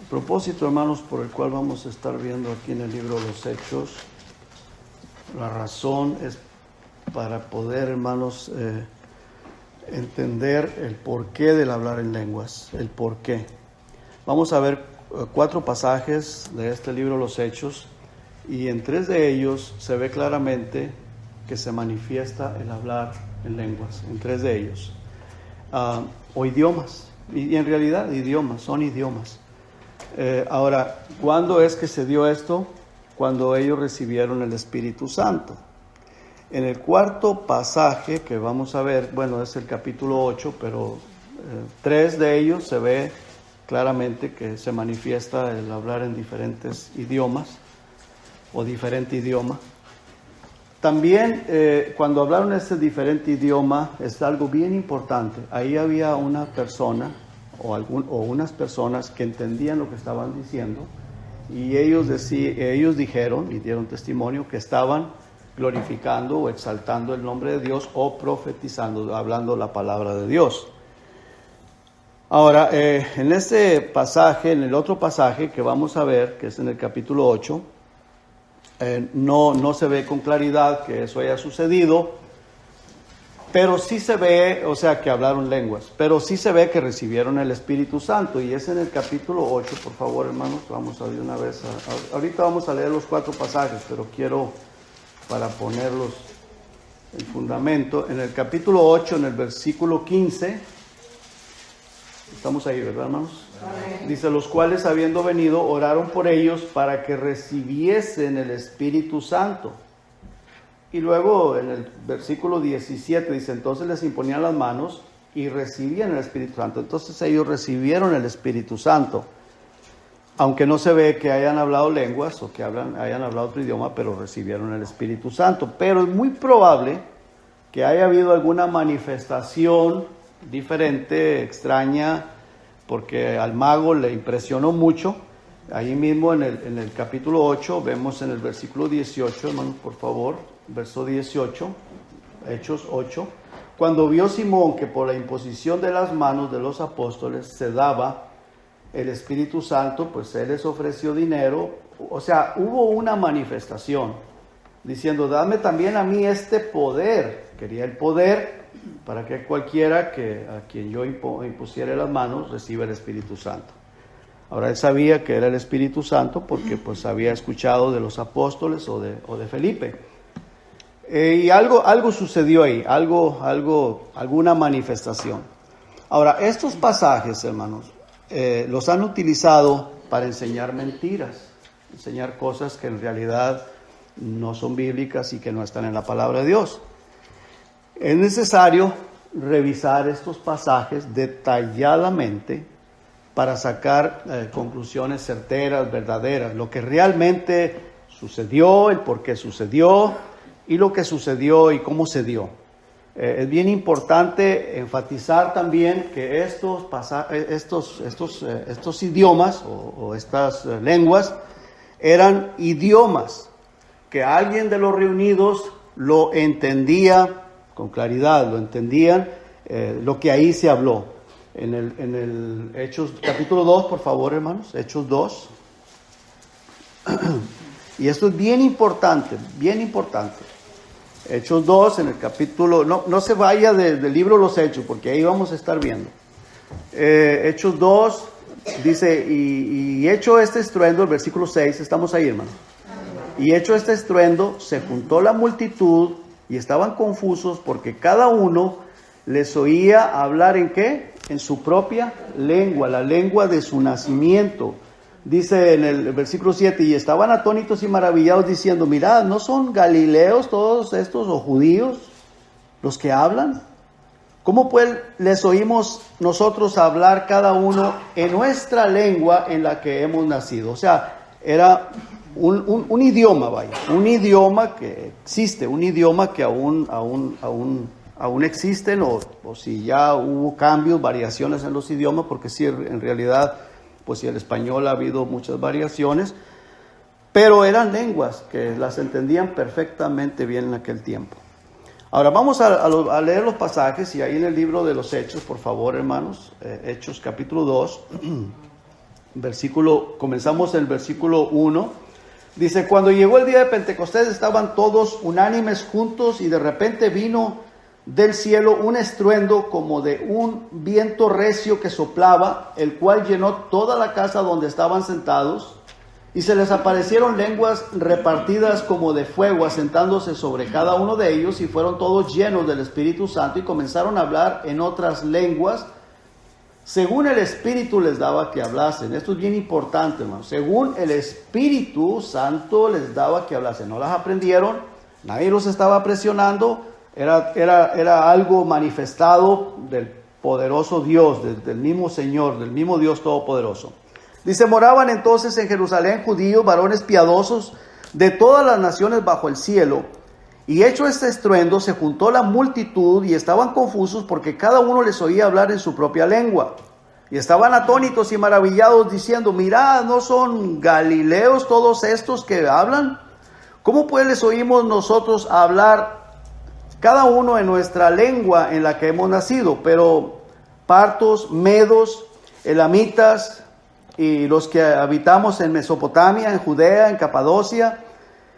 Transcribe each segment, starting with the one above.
El propósito, hermanos, por el cual vamos a estar viendo aquí en el libro de los Hechos, la razón es para poder, hermanos, entender el porqué del hablar en lenguas, el porqué. Vamos a ver 4 pasajes de este libro, los Hechos, y en 3 de ellos se ve claramente que se manifiesta el hablar en lenguas, en 3 de ellos, o idiomas, y en realidad idiomas, son idiomas. Ahora, ¿cuándo es que se dio esto? Cuando ellos recibieron el Espíritu Santo. En el 4 pasaje que vamos a ver, bueno, es el capítulo 8, pero 3 de ellos se ve claramente que se manifiesta el hablar en diferentes idiomas o diferente idioma. También cuando hablaron ese diferente idioma es algo bien importante. Ahí había una persona o unas personas que entendían lo que estaban diciendo y ellos dijeron y dieron testimonio que estaban glorificando o exaltando el nombre de Dios o profetizando, hablando la palabra de Dios. Ahora, en este pasaje, en el otro pasaje que vamos a ver, que es en el capítulo 8, no se ve con claridad que eso haya sucedido, pero sí se ve, o sea, que hablaron lenguas, pero sí se ve que recibieron el Espíritu Santo, y es en el capítulo 8, por favor, hermanos, vamos a ver una vez, ahorita vamos a leer los 4 pasajes, pero quiero, para ponerlos el fundamento, en el capítulo 8, en el versículo 15, estamos ahí, ¿verdad, hermanos? Amén. Dice, los cuales habiendo venido, oraron por ellos para que recibiesen el Espíritu Santo. Y luego en el versículo 17 dice, entonces les imponían las manos y recibían el Espíritu Santo. Entonces ellos recibieron el Espíritu Santo. Aunque no se ve que hayan hablado lenguas o que hayan hablado otro idioma, pero recibieron el Espíritu Santo. Pero es muy probable que haya habido alguna manifestación diferente, extraña, porque al mago le impresionó mucho. Ahí mismo en el capítulo 8, vemos en el versículo 18, hermanos, por favor, verso 18, Hechos 8, cuando vio Simón que por la imposición de las manos de los apóstoles se daba el Espíritu Santo, pues él les ofreció dinero, o sea, hubo una manifestación, diciendo, dame también a mí este poder, quería el poder, para que cualquiera a quien yo impusiera las manos reciba el Espíritu Santo. Ahora él sabía que era el Espíritu Santo porque pues había escuchado de los apóstoles o de Felipe. Y algo sucedió ahí, alguna manifestación. Ahora, estos pasajes, hermanos, los han utilizado para enseñar mentiras, enseñar cosas que en realidad no son bíblicas y que no están en la palabra de Dios. Es necesario revisar estos pasajes detalladamente para sacar conclusiones certeras, verdaderas, lo que realmente sucedió, el por qué sucedió y lo que sucedió y cómo se dio. Es bien importante enfatizar también que estos idiomas o estas lenguas eran idiomas que alguien de los reunidos lo entendía con claridad, lo entendían, lo que ahí se habló. En el Hechos, capítulo 2, por favor, hermanos, Hechos 2. Y esto es bien importante, bien importante. Hechos 2, en el capítulo, no se vaya del libro Los Hechos, porque ahí vamos a estar viendo. Hechos 2, dice, y hecho este estruendo, el versículo 6, estamos ahí, hermanos. Y hecho este estruendo, se juntó la multitud y estaban confusos porque cada uno les oía hablar ¿en qué? En su propia lengua, la lengua de su nacimiento. Dice en el versículo 7, y estaban atónitos y maravillados diciendo, mirad, ¿no son galileos todos estos o judíos los que hablan? ¿Cómo pues les oímos nosotros hablar cada uno en nuestra lengua en la que hemos nacido? O sea, era un idioma, vaya, un idioma que existe, un idioma que aún existen, o si ya hubo cambios, variaciones en los idiomas, porque sí, en realidad, pues si el español ha habido muchas variaciones, pero eran lenguas que las entendían perfectamente bien en aquel tiempo. Ahora vamos a leer los pasajes, y ahí en el libro de los Hechos, por favor, hermanos, Hechos capítulo 2, Comenzamos en el versículo 1. Dice, cuando llegó el día de Pentecostés estaban todos unánimes juntos y de repente vino del cielo un estruendo como de un viento recio que soplaba, el cual llenó toda la casa donde estaban sentados, y se les aparecieron lenguas repartidas como de fuego, asentándose sobre cada uno de ellos, y fueron todos llenos del Espíritu Santo y comenzaron a hablar en otras lenguas, según el Espíritu les daba que hablasen. Esto es bien importante, hermano. Según el Espíritu Santo les daba que hablasen. No las aprendieron, nadie los estaba presionando. Era algo manifestado del poderoso Dios, del mismo Señor, del mismo Dios Todopoderoso. Dice, moraban entonces en Jerusalén judíos, varones piadosos de todas las naciones bajo el cielo. Y hecho este estruendo, se juntó la multitud y estaban confusos porque cada uno les oía hablar en su propia lengua. Y estaban atónitos y maravillados diciendo, mirad, ¿no son galileos todos estos que hablan? ¿Cómo pues les oímos nosotros hablar cada uno en nuestra lengua en la que hemos nacido? Pero partos, medos, elamitas y los que habitamos en Mesopotamia, en Judea, en Capadocia,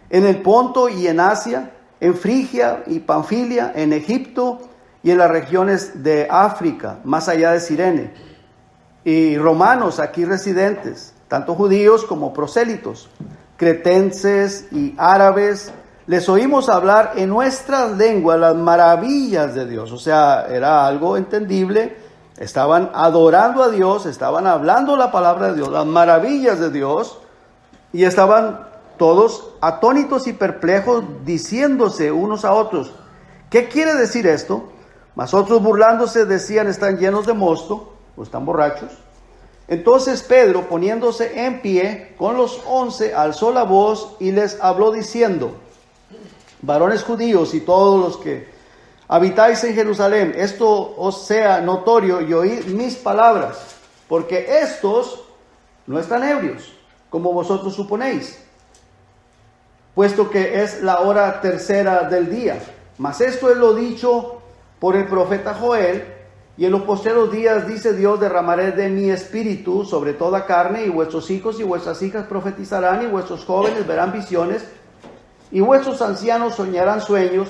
en el Ponto y en Asia, en Frigia y Panfilia, en Egipto y en las regiones de África, más allá de Cirene, y romanos aquí residentes, tanto judíos como prosélitos, cretenses y árabes, les oímos hablar en nuestras lenguas las maravillas de Dios. O sea, era algo entendible, estaban adorando a Dios, estaban hablando la palabra de Dios, las maravillas de Dios, y estaban todos atónitos y perplejos, diciéndose unos a otros, ¿qué quiere decir esto? Mas otros burlándose decían, están llenos de mosto, o están borrachos. Entonces Pedro, poniéndose en pie con los 11, alzó la voz y les habló diciendo, varones judíos y todos los que habitáis en Jerusalén, esto os sea notorio y oíd mis palabras, porque estos no están ebrios, como vosotros suponéis, puesto que es la hora tercera del día. Mas esto es lo dicho por el profeta Joel, y en los postreros días, dice Dios, derramaré de mi espíritu sobre toda carne, y vuestros hijos y vuestras hijas profetizarán, y vuestros jóvenes verán visiones, y vuestros ancianos soñarán sueños,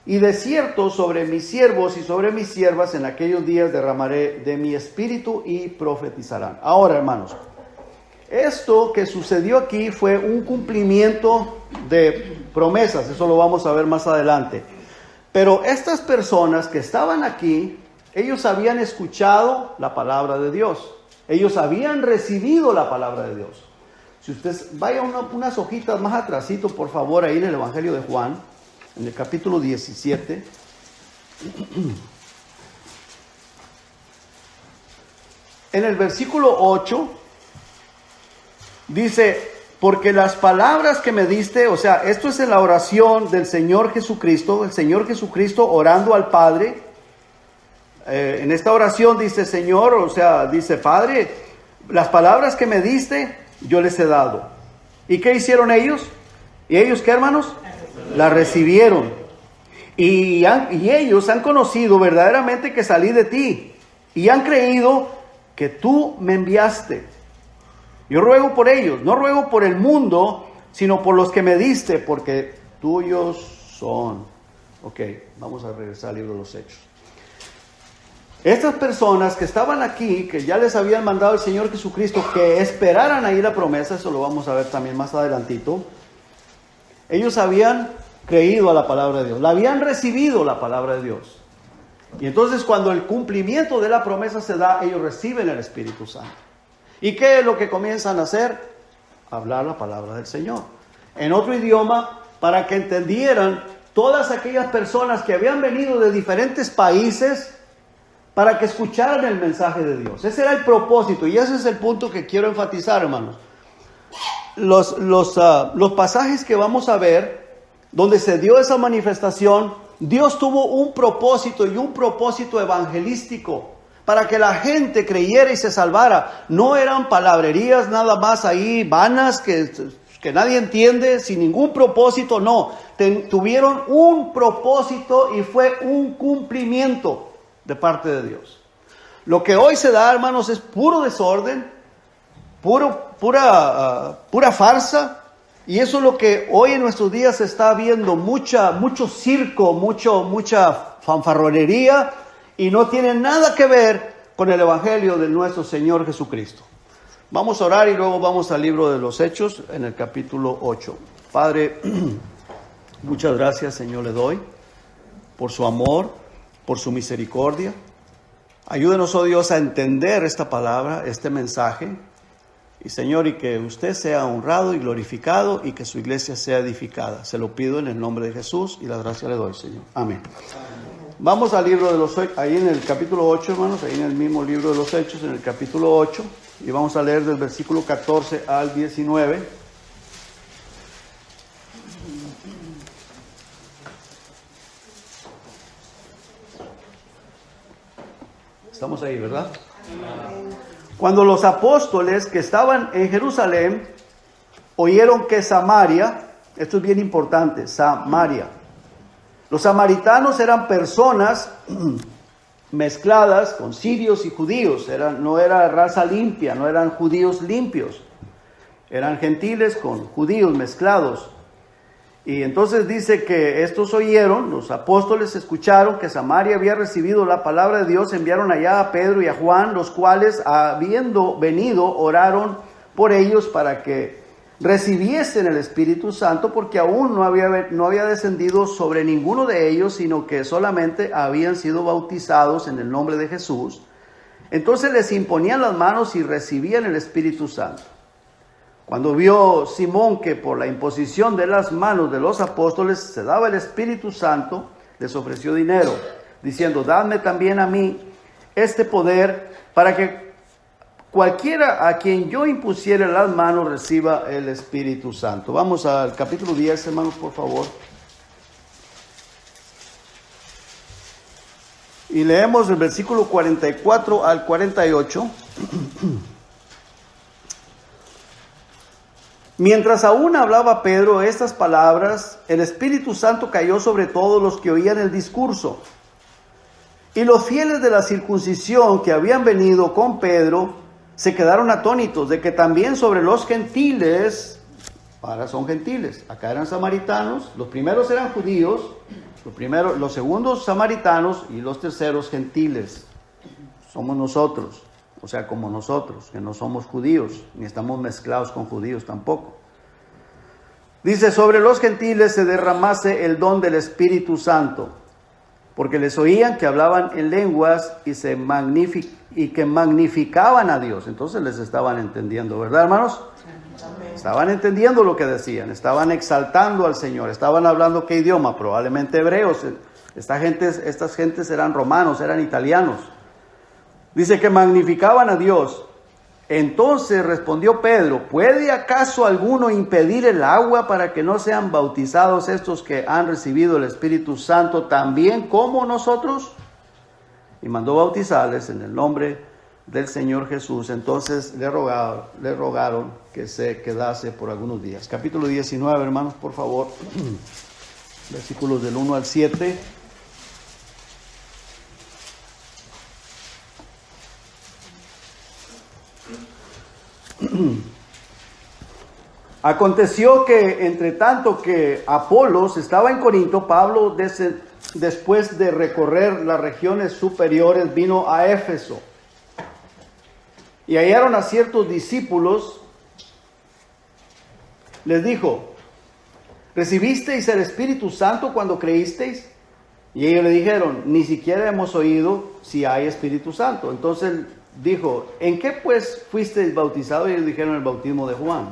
y de cierto sobre mis siervos y sobre mis siervas en aquellos días derramaré de mi espíritu y profetizarán. Ahora, hermanos, esto que sucedió aquí fue un cumplimiento de promesas, eso lo vamos a ver más adelante. Pero estas personas que estaban aquí, ellos habían escuchado la palabra de Dios, ellos habían recibido la palabra de Dios. Si usted vaya unas hojitas más atrasito, por favor, ahí en el Evangelio de Juan, en el capítulo 17. En el versículo 8, dice, porque las palabras que me diste, o sea, esto es en la oración del Señor Jesucristo, el Señor Jesucristo orando al Padre. En esta oración dice, Señor, o sea, dice, Padre, las palabras que me diste, yo les he dado. ¿Y qué hicieron ellos? ¿Y ellos qué, hermanos? Las recibieron. Y ellos han conocido verdaderamente que salí de ti. Y han creído que tú me enviaste. Yo ruego por ellos, no ruego por el mundo, sino por los que me diste, porque tuyos son. Ok, vamos a regresar al libro de los Hechos. Estas personas que estaban aquí, que ya les habían mandado el Señor Jesucristo, que esperaran ahí la promesa, eso lo vamos a ver también más adelantito, ellos habían creído a la palabra de Dios, la habían recibido la palabra de Dios. Y entonces cuando el cumplimiento de la promesa se da, ellos reciben el Espíritu Santo. ¿Y qué es lo que comienzan a hacer? Hablar la palabra del Señor en otro idioma, para que entendieran todas aquellas personas que habían venido de diferentes países, para que escucharan el mensaje de Dios. Ese era el propósito, y ese es el punto que quiero enfatizar, hermanos. Los pasajes que vamos a ver, donde se dio esa manifestación, Dios tuvo un propósito, y un propósito evangelístico, para que la gente creyera y se salvara. No eran palabrerías nada más ahí vanas que nadie entiende, sin ningún propósito, no. Tuvieron un propósito y fue un cumplimiento de parte de Dios. Lo que hoy se da, hermanos, es puro desorden, pura farsa. Y eso es lo que hoy en nuestros días se está viendo, mucho circo, mucha fanfarronería, y no tiene nada que ver con el Evangelio de nuestro Señor Jesucristo. Vamos a orar y luego vamos al libro de los Hechos en el capítulo 8. Padre, muchas gracias, Señor, le doy por su amor, por su misericordia. Ayúdenos, oh Dios, a entender esta palabra, este mensaje. Y Señor, y que usted sea honrado y glorificado y que su iglesia sea edificada. Se lo pido en el nombre de Jesús y la gracia le doy, Señor. Amén. Vamos al libro de los Hechos, ahí en el capítulo 8, hermanos, ahí en el mismo libro de los Hechos, en el capítulo 8, y vamos a leer del versículo 14 al 19. Estamos ahí, ¿verdad? Cuando los apóstoles que estaban en Jerusalén oyeron que Samaria, esto es bien importante, Samaria, los samaritanos eran personas mezcladas con sirios y judíos, no era raza limpia, no eran judíos limpios, eran gentiles con judíos mezclados. Y entonces dice que estos oyeron, los apóstoles escucharon que Samaria había recibido la palabra de Dios, enviaron allá a Pedro y a Juan, los cuales, habiendo venido, oraron por ellos para que recibiesen el Espíritu Santo, porque aún no había descendido sobre ninguno de ellos, sino que solamente habían sido bautizados en el nombre de Jesús. Entonces les imponían las manos y recibían el Espíritu Santo. Cuando vio Simón que por la imposición de las manos de los apóstoles se daba el Espíritu Santo, les ofreció dinero, diciendo: dadme también a mí este poder para que cualquiera a quien yo impusiere las manos reciba el Espíritu Santo. Vamos al capítulo 10, hermanos, por favor. Y leemos el versículo 44 al 48. Mientras aún hablaba Pedro estas palabras, el Espíritu Santo cayó sobre todos los que oían el discurso. Y los fieles de la circuncisión que habían venido con Pedro se quedaron atónitos de que también sobre los gentiles, ahora son gentiles, acá eran samaritanos, los primeros eran judíos, los segundos samaritanos y los terceros gentiles. Somos nosotros. O sea, como nosotros, que no somos judíos, ni estamos mezclados con judíos tampoco. Dice: sobre los gentiles se derramase el don del Espíritu Santo, porque les oían que hablaban en lenguas y que magnificaban a Dios. Entonces les estaban entendiendo, ¿verdad, hermanos? Estaban entendiendo lo que decían, estaban exaltando al Señor, estaban hablando ¿qué idioma? Probablemente hebreos. Estas gentes eran romanos, eran italianos. Dice que magnificaban a Dios. Entonces respondió Pedro: ¿puede acaso alguno impedir el agua para que no sean bautizados estos que han recibido el Espíritu Santo también como nosotros? Y mandó bautizarles en el nombre del Señor Jesús. Entonces le rogaron que se quedase por algunos días. Capítulo 19, hermanos, por favor. Versículos del 1 al 7. Aconteció que entre tanto que Apolos estaba en Corinto, Pablo después de recorrer las regiones superiores vino a Éfeso y hallaron a ciertos discípulos. Les dijo: ¿recibisteis el Espíritu Santo cuando creísteis? Y ellos le dijeron: ni siquiera hemos oído si hay Espíritu Santo. Entonces dijo: ¿en qué pues fuisteis bautizados? Y ellos dijeron: el bautismo de Juan.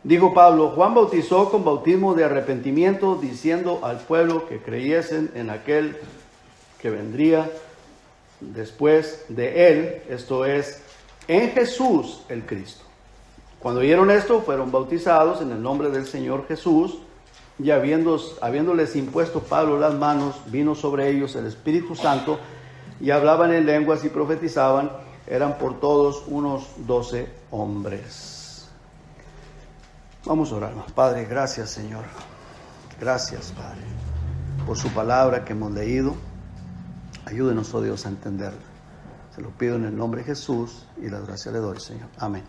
Dijo Pablo: Juan bautizó con bautismo de arrepentimiento, diciendo al pueblo que creyesen en aquel que vendría después de él, esto es, en Jesús el Cristo. Cuando oyeron esto, fueron bautizados en el nombre del Señor Jesús, y habiéndoles impuesto Pablo las manos, vino sobre ellos el Espíritu Santo, y hablaban en lenguas y profetizaban. Eran por todos unos 12 hombres. Vamos a orar. Padre, gracias, Señor. Gracias, Padre, por su palabra que hemos leído. Ayúdenos, oh Dios, a entenderla. Se lo pido en el nombre de Jesús y la gracia le doy, Señor. Amén.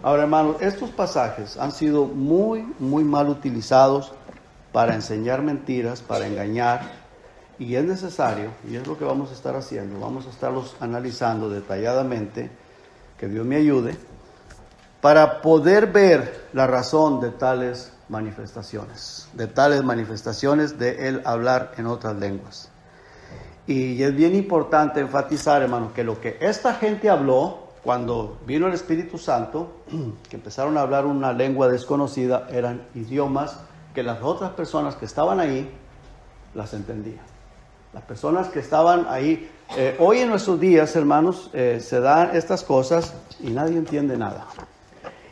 Ahora, hermanos, estos pasajes han sido muy mal utilizados para enseñar mentiras, para engañar, y es necesario, y es lo que vamos a estar haciendo, vamos a estarlos analizando detalladamente, que Dios me ayude, para poder ver la razón de tales manifestaciones, de Él hablar en otras lenguas. Y es bien importante enfatizar, hermanos, que lo que esta gente habló cuando vino el Espíritu Santo, que empezaron a hablar una lengua desconocida, eran idiomas que las otras personas que estaban ahí las entendían. Las personas que estaban ahí, hoy en nuestros días, hermanos, se dan estas cosas y nadie entiende nada.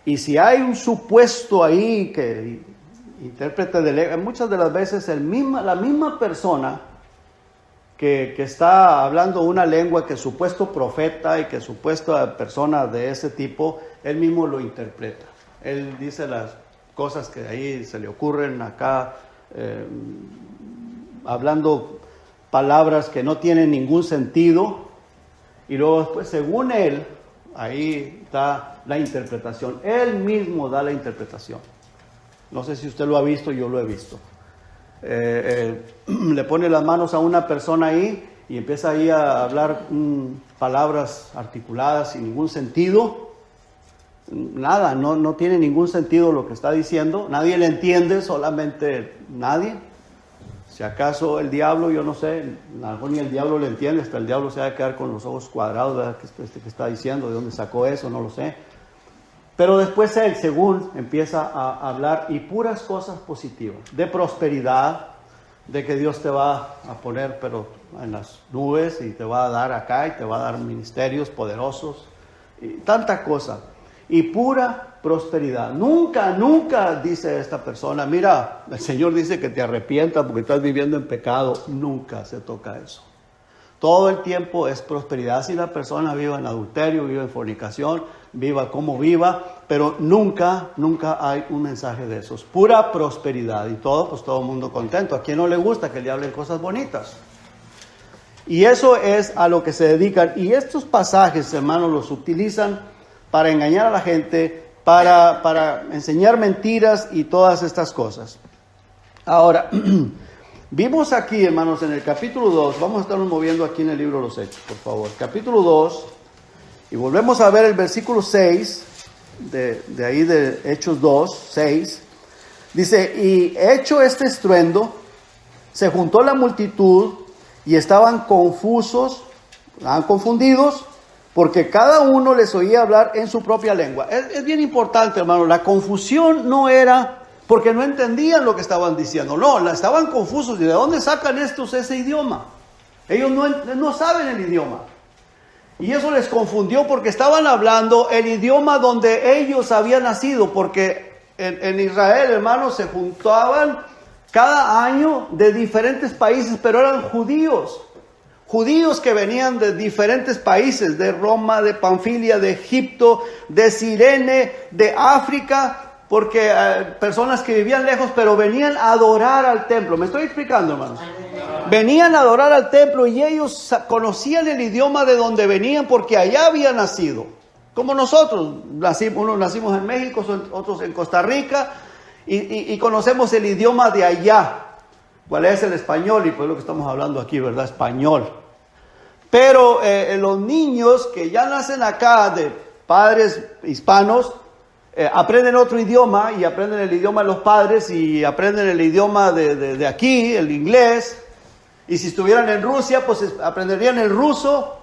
Y si hay un supuesto ahí que intérprete de lengua, muchas de las veces la misma persona que está hablando una lengua, que supuesto profeta y que supuesta persona de ese tipo, él mismo lo interpreta. Él dice las cosas que ahí se le ocurren acá, hablando palabras que no tienen ningún sentido, y luego después, según él, ahí da la interpretación. Él mismo da la interpretación. No sé si usted lo ha visto, yo lo he visto. Le pone las manos a una persona ahí y empieza ahí a hablar palabras articuladas sin ningún sentido. Nada, no tiene ningún sentido lo que está diciendo. Nadie le entiende, solamente nadie. Si acaso el diablo, yo no sé, a lo mejor ni el diablo le entiende, hasta el diablo se va a quedar con los ojos cuadrados, ¿verdad? ¿Qué está diciendo? ¿De dónde sacó eso? No lo sé. Pero después él, según, empieza a hablar y puras cosas positivas, de prosperidad, de que Dios te va a poner pero en las nubes y te va a dar acá y te va a dar ministerios poderosos y tanta cosa. Y pura prosperidad. Nunca dice esta persona, mira, el Señor dice que te arrepientas porque estás viviendo en pecado. Nunca se toca eso. Todo el tiempo es prosperidad. Si la persona vive en adulterio, vive en fornicación, viva como viva, pero nunca hay un mensaje de esos. Pura prosperidad y todo el mundo contento. ¿A quién no le gusta que le hablen cosas bonitas? Y eso es a lo que se dedican. Y estos pasajes, hermanos, los utilizan para engañar a la gente, para enseñar mentiras y todas estas cosas. Ahora, vimos aquí, hermanos, en el capítulo 2, vamos a estarnos moviendo aquí en el libro de los Hechos, por favor. Capítulo 2, y volvemos a ver el versículo 6, de ahí de Hechos 2, 6. Dice, y hecho este estruendo, se juntó la multitud y estaban confundidos, porque cada uno les oía hablar en su propia lengua. Es bien importante, hermano, la confusión no era porque no entendían lo que estaban diciendo. No, estaban confusos. ¿Y de dónde sacan estos ese idioma? Ellos no saben el idioma. Y eso les confundió porque estaban hablando el idioma donde ellos habían nacido. Porque en Israel, hermanos, se juntaban cada año de diferentes países, pero eran judíos. Judíos que venían de diferentes países, de Roma, de Panfilia, de Egipto, de Cirene, de África, porque personas que vivían lejos, pero venían a adorar al templo. ¿Me estoy explicando, hermanos? Venían a adorar al templo y ellos conocían el idioma de donde venían porque allá habían nacido. Como nosotros, unos nacimos en México, otros en Costa Rica, y conocemos el idioma de allá. ¿Cuál es el español? Y pues lo que estamos hablando aquí, ¿verdad? Español. Pero los niños que ya nacen acá de padres hispanos, aprenden otro idioma y aprenden el idioma de los padres y aprenden el idioma de aquí, el inglés. Y si estuvieran en Rusia, pues aprenderían el ruso.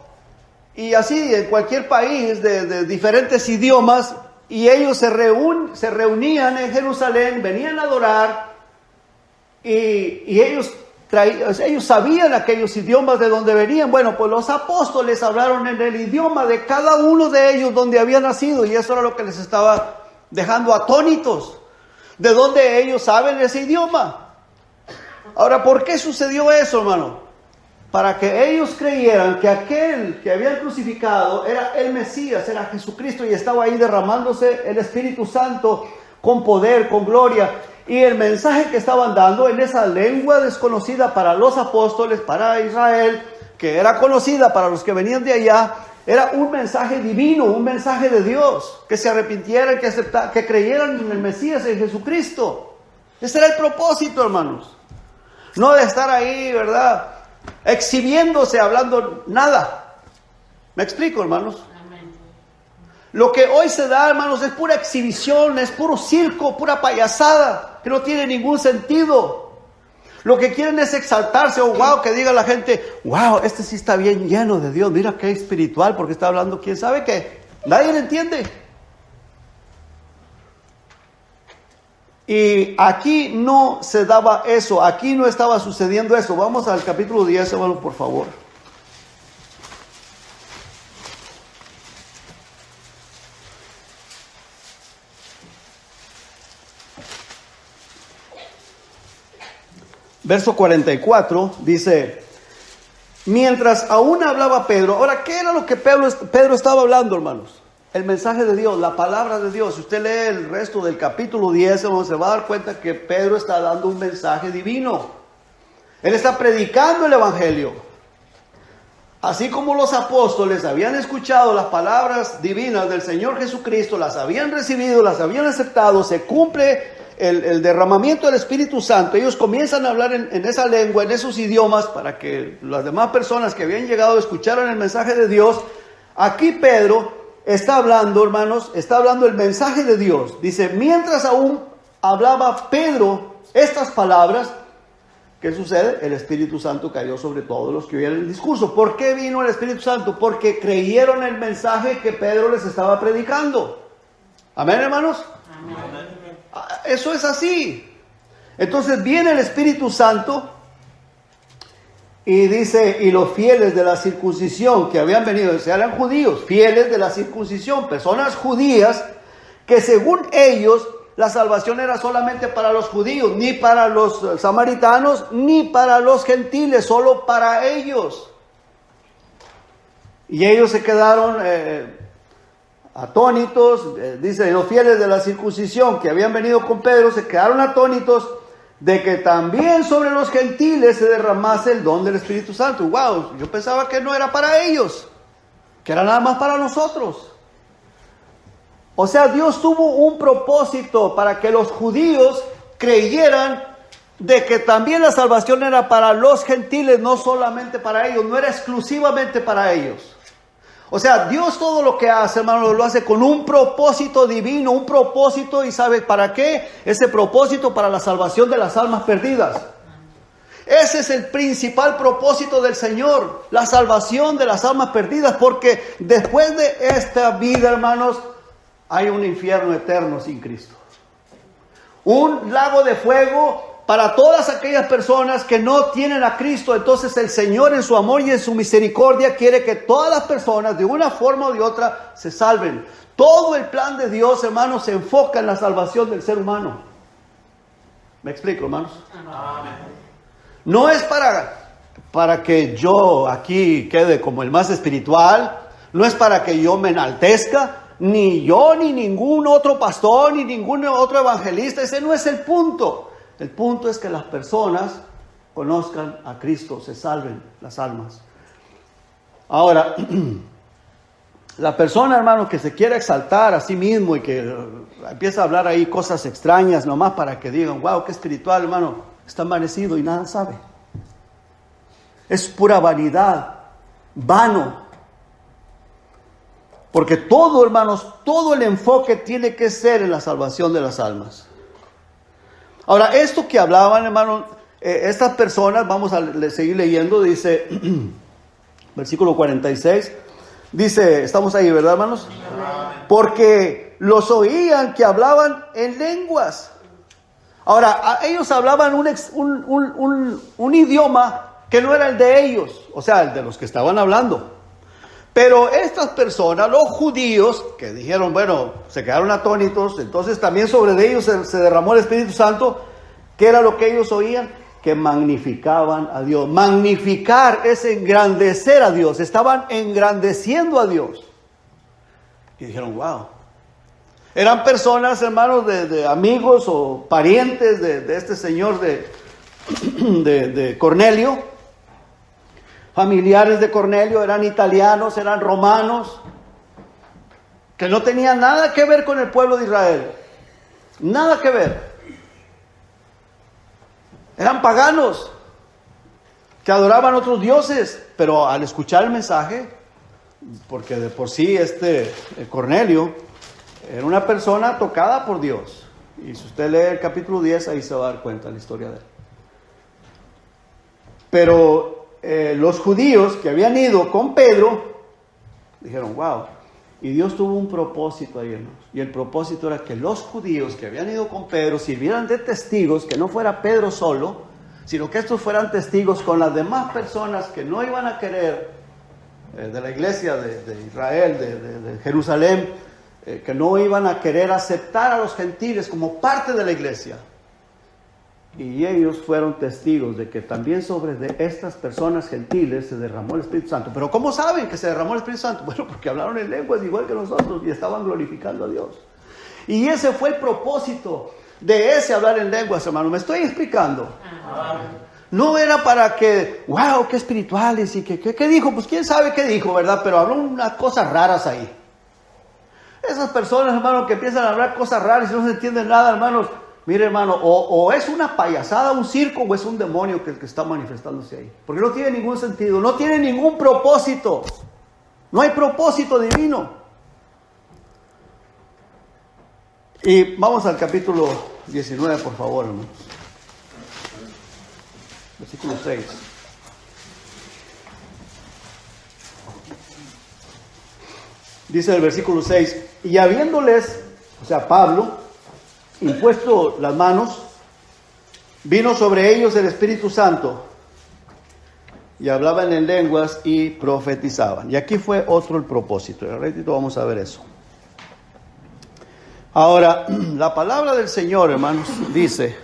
Y así en cualquier país de diferentes idiomas. Y ellos se reunían en Jerusalén, venían a adorar. Y ellos sabían aquellos idiomas de donde venían. Bueno, pues los apóstoles hablaron en el idioma de cada uno de ellos donde había nacido. Y eso era lo que les estaba dejando atónitos. ¿De dónde ellos saben ese idioma? Ahora, ¿por qué sucedió eso, hermano? Para que ellos creyeran que aquel que habían crucificado era el Mesías, era Jesucristo, y estaba ahí derramándose el Espíritu Santo con poder, con gloria. Y el mensaje que estaban dando en esa lengua desconocida para los apóstoles, para Israel, que era conocida para los que venían de allá, Era un mensaje divino, un mensaje de Dios, que se arrepintieran, que creyeran en el Mesías, en Jesucristo. Ese era el propósito, hermanos. No de estar ahí, ¿verdad?, exhibiéndose, hablando nada. ¿Me explico, hermanos? Amén. Lo que hoy se da, hermanos, es pura exhibición, es puro circo, pura payasada, que no tiene ningún sentido. Lo que quieren es exaltarse, o wow, que diga la gente, wow, este sí está bien lleno de Dios, mira qué espiritual, porque está hablando, quién sabe qué. Nadie le entiende. Y aquí no se daba eso, aquí no estaba sucediendo eso. Vamos al capítulo 10, hermano, por favor. Verso 44 dice, mientras aún hablaba Pedro. Ahora, ¿qué era lo que Pedro estaba hablando, hermanos? El mensaje de Dios, la palabra de Dios. Si usted lee el resto del capítulo 10, hermanos, se va a dar cuenta que Pedro está dando un mensaje divino. Él está predicando el evangelio. Así como los apóstoles habían escuchado las palabras divinas del Señor Jesucristo, las habían recibido, las habían aceptado, se cumple el derramamiento del Espíritu Santo. Ellos comienzan a hablar en esa lengua, en esos idiomas, para que las demás personas que habían llegado escucharan el mensaje de Dios. Aquí Pedro está hablando, hermanos, está hablando el mensaje de Dios. Dice, mientras aún hablaba Pedro estas palabras, ¿qué sucede? El Espíritu Santo cayó sobre todos los que oían el discurso. ¿Por qué vino el Espíritu Santo? Porque creyeron el mensaje que Pedro les estaba predicando. ¿Amén, hermanos? Amén. Eso es así. Entonces viene el Espíritu Santo y dice, y los fieles de la circuncisión que habían venido, eran judíos, fieles de la circuncisión, personas judías, que según ellos la salvación era solamente para los judíos, ni para los samaritanos, ni para los gentiles, solo para ellos. Y ellos se quedaron atónitos, dice, los fieles de la circuncisión que habían venido con Pedro se quedaron atónitos de que también sobre los gentiles se derramase el don del Espíritu Santo. Wow, yo pensaba que no era para ellos, que era nada más para nosotros. O sea, Dios tuvo un propósito para que los judíos creyeran de que también la salvación era para los gentiles, no solamente para ellos, no era exclusivamente para ellos. O sea, Dios todo lo que hace, hermano, lo hace con un propósito divino, un propósito, ¿y sabe para qué? Ese propósito para la salvación de las almas perdidas. Ese es el principal propósito del Señor, la salvación de las almas perdidas, porque después de esta vida, hermanos, hay un infierno eterno sin Cristo. Un lago de fuego para todas aquellas personas que no tienen a Cristo. Entonces el Señor en su amor y en su misericordia quiere que todas las personas de una forma o de otra se salven. Todo el plan de Dios, hermanos, se enfoca en la salvación del ser humano. ¿Me explico, hermanos? Amén. No es para que yo aquí quede como el más espiritual. No es para que yo me enaltezca. Ni yo, ni ningún otro pastor, ni ningún otro evangelista. Ese no es el punto. El punto es que las personas conozcan a Cristo, se salven las almas. Ahora, la persona, hermano, que se quiere exaltar a sí mismo y que empieza a hablar ahí cosas extrañas nomás para que digan, wow, qué espiritual, hermano, está envanecido y nada sabe. Es pura vanidad, vano. Porque todo, hermanos, todo el enfoque tiene que ser en la salvación de las almas. Ahora, esto que hablaban, hermano, estas personas, vamos a seguir leyendo, dice, versículo 46, dice, estamos ahí, ¿verdad, hermanos? Porque los oían que hablaban en lenguas. Ahora, ellos hablaban un idioma que no era el de ellos, o sea, el de los que estaban hablando. Pero estas personas, los judíos, que dijeron, bueno, se quedaron atónitos, entonces también sobre ellos se derramó el Espíritu Santo. ¿Qué era lo que ellos oían? Que magnificaban a Dios. Magnificar es engrandecer a Dios. Estaban engrandeciendo a Dios. Y dijeron, wow. Eran personas, hermanos, de amigos o parientes de este señor de Cornelio. familiares de Cornelio eran italianos, eran romanos, que no tenían nada que ver con el pueblo de Israel. Nada que ver. Eran paganos que adoraban otros dioses, pero al escuchar el mensaje, porque de por sí Cornelio era una persona tocada por Dios. Y si usted lee el capítulo 10, ahí se va a dar cuenta de la historia de él. Pero los judíos que habían ido con Pedro, dijeron, wow. Y Dios tuvo un propósito ahí, hermanos. Y el propósito era que los judíos que habían ido con Pedro sirvieran de testigos, que no fuera Pedro solo, sino que estos fueran testigos con las demás personas que no iban a querer, de la iglesia de Israel, de Jerusalén, que no iban a querer aceptar a los gentiles como parte de la iglesia. Y ellos fueron testigos de que también sobre de estas personas gentiles se derramó el Espíritu Santo. ¿Pero cómo saben que se derramó el Espíritu Santo? Bueno, porque hablaron en lenguas igual que nosotros y estaban glorificando a Dios. Y ese fue el propósito de ese hablar en lenguas, hermano. ¿Me estoy explicando? No era para que, wow, qué espirituales y qué dijo. Pues quién sabe qué dijo, ¿verdad? Pero habló unas cosas raras ahí. Esas personas, hermano, que empiezan a hablar cosas raras y no se entiende nada, hermanos. Mire, hermano, o es una payasada, un circo, o es un demonio que está manifestándose ahí. Porque no tiene ningún sentido, no tiene ningún propósito. No hay propósito divino. Y vamos al capítulo 19, por favor, hermanos. Versículo 6. Dice el versículo 6, y habiéndoles, o sea, Pablo, impuesto las manos, vino sobre ellos el Espíritu Santo, y hablaban en lenguas y profetizaban. Y aquí fue otro el propósito. En un ratito vamos a ver eso. Ahora, la palabra del Señor, hermanos, dice,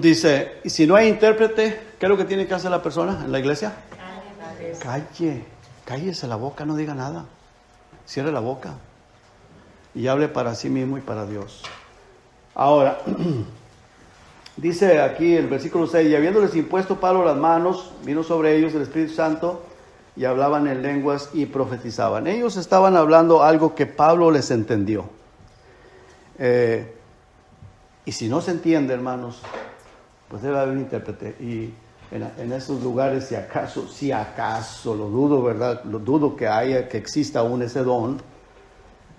dice, y si no hay intérprete, ¿qué es lo que tiene que hacer la persona en la iglesia? Cállese la boca, no diga nada. Cierre la boca y hable para sí mismo y para Dios. Ahora, dice aquí el versículo 6, y habiéndoles impuesto Pablo las manos, vino sobre ellos el Espíritu Santo y hablaban en lenguas y profetizaban. Ellos estaban hablando algo que Pablo les entendió. Y si no se entiende, hermanos, pues debe haber un intérprete. Y en esos lugares, si acaso, lo dudo, ¿verdad? Lo dudo que exista aún ese don.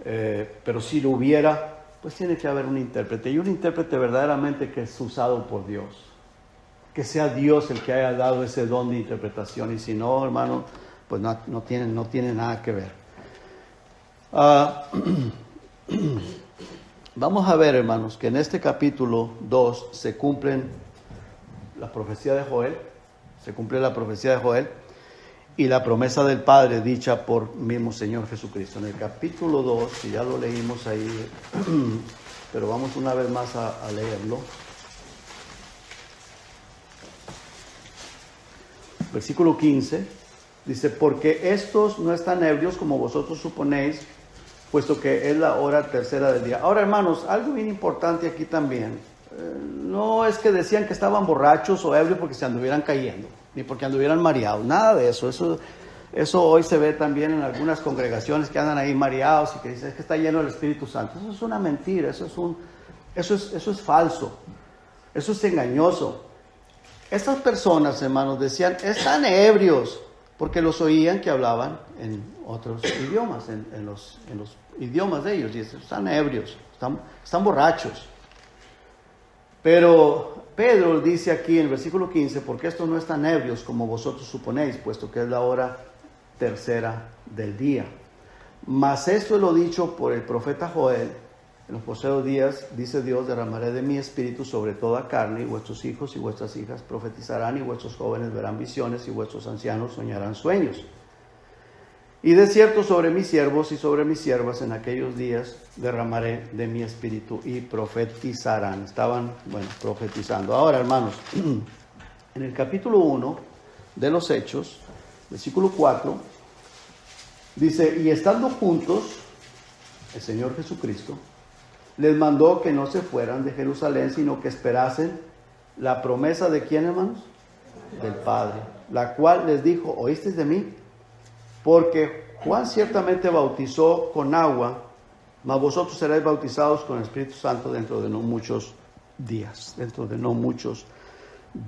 Pero si lo hubiera, pues tiene que haber un intérprete. Y un intérprete verdaderamente que es usado por Dios. Que sea Dios el que haya dado ese don de interpretación. Y si no, hermano, pues no tiene nada que ver. Vamos a ver, hermanos, que en este capítulo 2 se cumple la profecía de Joel y la promesa del Padre dicha por mismo Señor Jesucristo. En el capítulo 2, que ya lo leímos ahí, pero vamos una vez más a leerlo. Versículo 15, dice, porque estos no están ebrios como vosotros suponéis, puesto que es la hora tercera del día. Ahora, hermanos, algo bien importante aquí también. No es que decían que estaban borrachos o ebrios porque se anduvieran cayendo, ni porque anduvieran mareados. Nada de eso. Eso hoy se ve también en algunas congregaciones que andan ahí mareados y que dicen es que está lleno del Espíritu Santo. Eso es una mentira, eso es falso, eso es engañoso. Estas personas, hermanos, decían, están ebrios, porque los oían que hablaban en otros idiomas, en los idiomas de ellos, y están ebrios, están borrachos. Pero Pedro dice aquí en el versículo 15, porque estos no están ebrios como vosotros suponéis, puesto que es la hora tercera del día. Mas esto es lo dicho por el profeta Joel, en los postreros días, dice Dios, derramaré de mi espíritu sobre toda carne, y vuestros hijos y vuestras hijas profetizarán, y vuestros jóvenes verán visiones, y vuestros ancianos soñarán sueños. Y de cierto sobre mis siervos y sobre mis siervas en aquellos días derramaré de mi espíritu y profetizarán. Estaban, profetizando. Ahora, hermanos, en el capítulo 1 de los Hechos, versículo 4, dice, y estando juntos, el Señor Jesucristo les mandó que no se fueran de Jerusalén, sino que esperasen la promesa de ¿quién, hermanos? Del Padre, la cual les dijo, ¿oísteis de mí? Porque Juan ciertamente bautizó con agua, mas vosotros seréis bautizados con el Espíritu Santo dentro de no muchos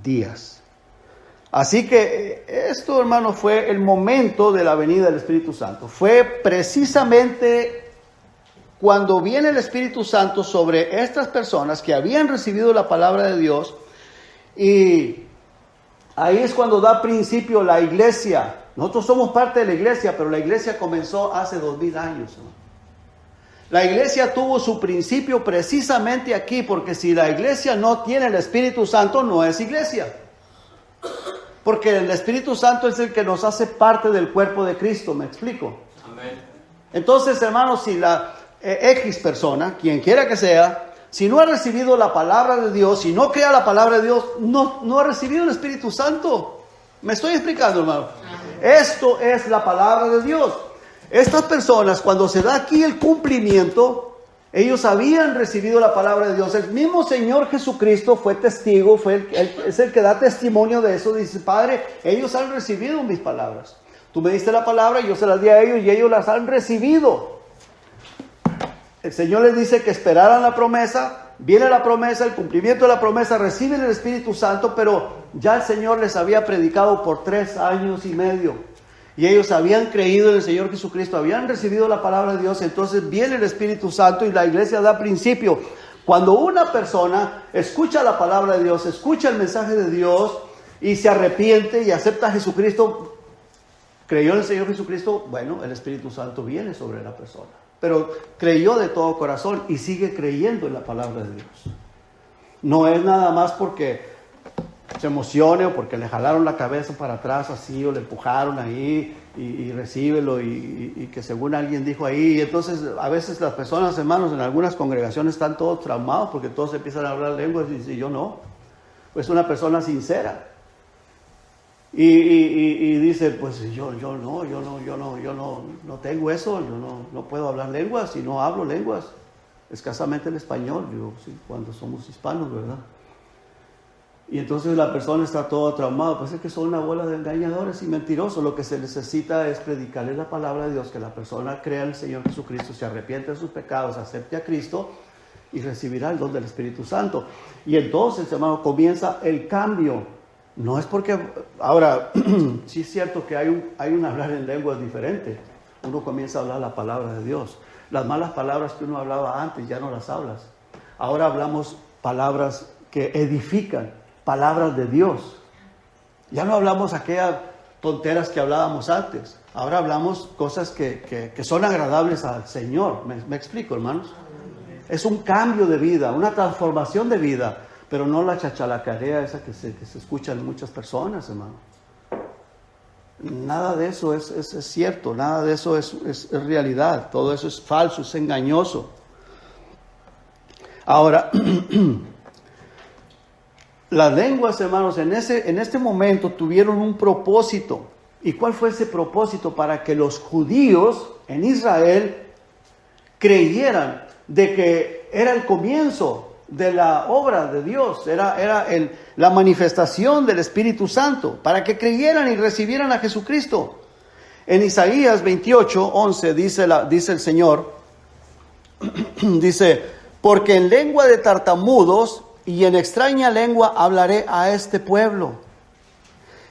días. Así que esto, hermano, fue el momento de la venida del Espíritu Santo. Fue precisamente cuando viene el Espíritu Santo sobre estas personas que habían recibido la palabra de Dios, y ahí es cuando da principio la iglesia. Nosotros somos parte de la iglesia, pero la iglesia comenzó hace 2000 años, ¿no? La iglesia tuvo su principio precisamente aquí, porque si la iglesia no tiene el Espíritu Santo, no es iglesia. Porque el Espíritu Santo es el que nos hace parte del cuerpo de Cristo, ¿me explico? Amén. Entonces, hermanos, si la X persona, quien quiera que sea, si no ha recibido la palabra de Dios, si no crea la palabra de Dios, no ha recibido el Espíritu Santo. ¿Me estoy explicando, hermano? Esto es la palabra de Dios. Estas personas, cuando se da aquí el cumplimiento, ellos habían recibido la palabra de Dios. El mismo Señor Jesucristo fue testigo, es el que da testimonio de eso. Dice, Padre, ellos han recibido mis palabras. Tú me diste la palabra y yo se las di a ellos y ellos las han recibido. El Señor les dice que esperaran la promesa. Viene la promesa, el cumplimiento de la promesa, reciben el Espíritu Santo, pero ya el Señor les había predicado por 3 años y medio. Y ellos habían creído en el Señor Jesucristo, habían recibido la palabra de Dios. Entonces viene el Espíritu Santo y la iglesia da principio. Cuando una persona escucha la palabra de Dios, escucha el mensaje de Dios y se arrepiente y acepta a Jesucristo, creyó en el Señor Jesucristo, bueno, el Espíritu Santo viene sobre la persona. Pero creyó de todo corazón y sigue creyendo en la palabra de Dios. No es nada más porque se emocione o porque le jalaron la cabeza para atrás así o le empujaron ahí y recíbelo y que según alguien dijo ahí. Entonces a veces las personas, hermanos, en algunas congregaciones están todos traumados porque todos empiezan a hablar lenguas y dicen, yo no. Pues una persona sincera. Y dice, pues yo no tengo eso, yo no puedo hablar lenguas y no hablo lenguas, escasamente el español, digo, sí, cuando somos hispanos, ¿verdad? Y entonces la persona está toda traumada, pues es que son una bola de engañadores y mentirosos. Lo que se necesita es predicarle la palabra de Dios, que la persona crea en el Señor Jesucristo, se arrepiente de sus pecados, acepte a Cristo y recibirá el don del Espíritu Santo. Y entonces, hermano, comienza el cambio. No es porque, ahora, sí es cierto que hay un hablar en lenguas diferente. Uno comienza a hablar la palabra de Dios. Las malas palabras que uno hablaba antes ya no las hablas. Ahora hablamos palabras que edifican, palabras de Dios. Ya no hablamos aquellas tonteras que hablábamos antes. Ahora hablamos cosas que son agradables al Señor. ¿Me explico, hermanos? Es un cambio de vida, una transformación de vida. Pero no la chachalacarea esa que se escucha en muchas personas, hermano. Nada de eso es cierto, nada de eso es realidad. Todo eso es falso, es engañoso. Ahora, las lenguas, hermanos, en este momento tuvieron un propósito. ¿Y cuál fue ese propósito? Para que los judíos en Israel creyeran de que era el comienzo de la obra de Dios, era la manifestación del Espíritu Santo, para que creyeran y recibieran a Jesucristo. En Isaías 28:11 dice el Señor, dice, porque en lengua de tartamudos y en extraña lengua hablaré a este pueblo.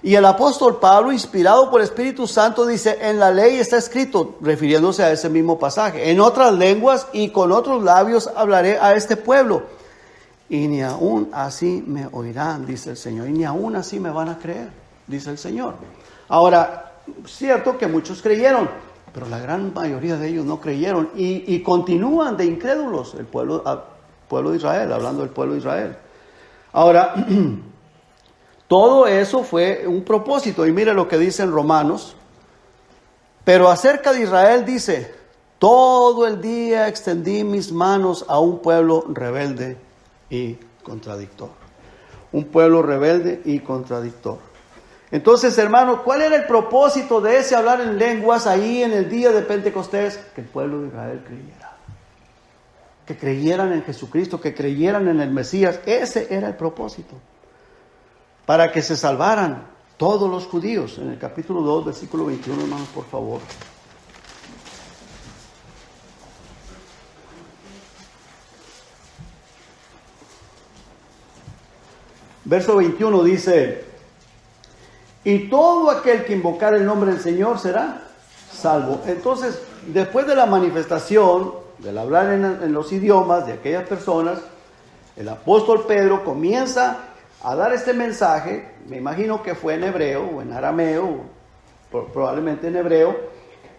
Y el apóstol Pablo, inspirado por el Espíritu Santo, dice, en la ley está escrito, refiriéndose a ese mismo pasaje, en otras lenguas y con otros labios hablaré a este pueblo. Y ni aún así me oirán, dice el Señor. Y ni aún así me van a creer, dice el Señor. Ahora, cierto que muchos creyeron, pero la gran mayoría de ellos no creyeron. Y continúan de incrédulos el pueblo de Israel, hablando del pueblo de Israel. Ahora, todo eso fue un propósito. Y mire lo que dice en Romanos, Pero acerca de Israel dice, todo el día extendí mis manos a un pueblo rebelde y contradictor. Un pueblo rebelde y contradictor. Entonces, hermano, ¿cuál era el propósito de ese hablar en lenguas ahí en el día de Pentecostés? Que el pueblo de Israel creyera. Que creyeran en Jesucristo, que creyeran en el Mesías. Ese era el propósito. Para que se salvaran todos los judíos. En el capítulo 2, versículo 21, hermanos, por favor. Verso 21 dice, y todo aquel que invocar el nombre del Señor será salvo. Entonces, después de la manifestación, del hablar en los idiomas de aquellas personas, el apóstol Pedro comienza a dar este mensaje. Me imagino que fue en hebreo o en arameo, probablemente en hebreo,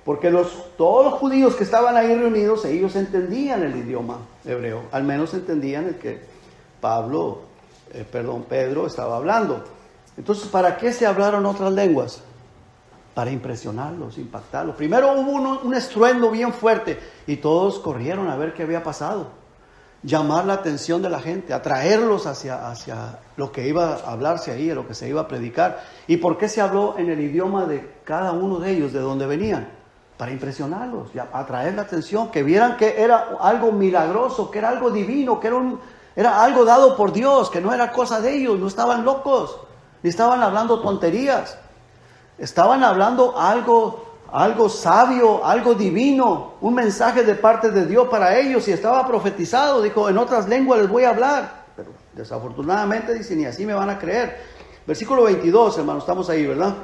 porque todos los judíos que estaban ahí reunidos, ellos entendían el idioma hebreo, al menos entendían el que Pedro estaba hablando. Entonces, ¿para qué se hablaron otras lenguas? Para impresionarlos, impactarlos. Primero hubo un estruendo bien fuerte y todos corrieron a ver qué había pasado. Llamar la atención de la gente, atraerlos hacia lo que iba a hablarse ahí, a lo que se iba a predicar. ¿Y por qué se habló en el idioma de cada uno de ellos, de donde venían? Para impresionarlos, atraer la atención, que vieran que era algo milagroso, que era algo divino, que era algo dado por Dios, que no era cosa de ellos, no estaban locos, ni estaban hablando tonterías. Estaban hablando algo sabio, algo divino, un mensaje de parte de Dios para ellos, y estaba profetizado. Dijo, en otras lenguas les voy a hablar, pero desafortunadamente dice, ni así me van a creer. Versículo 22, hermano, estamos ahí, ¿verdad?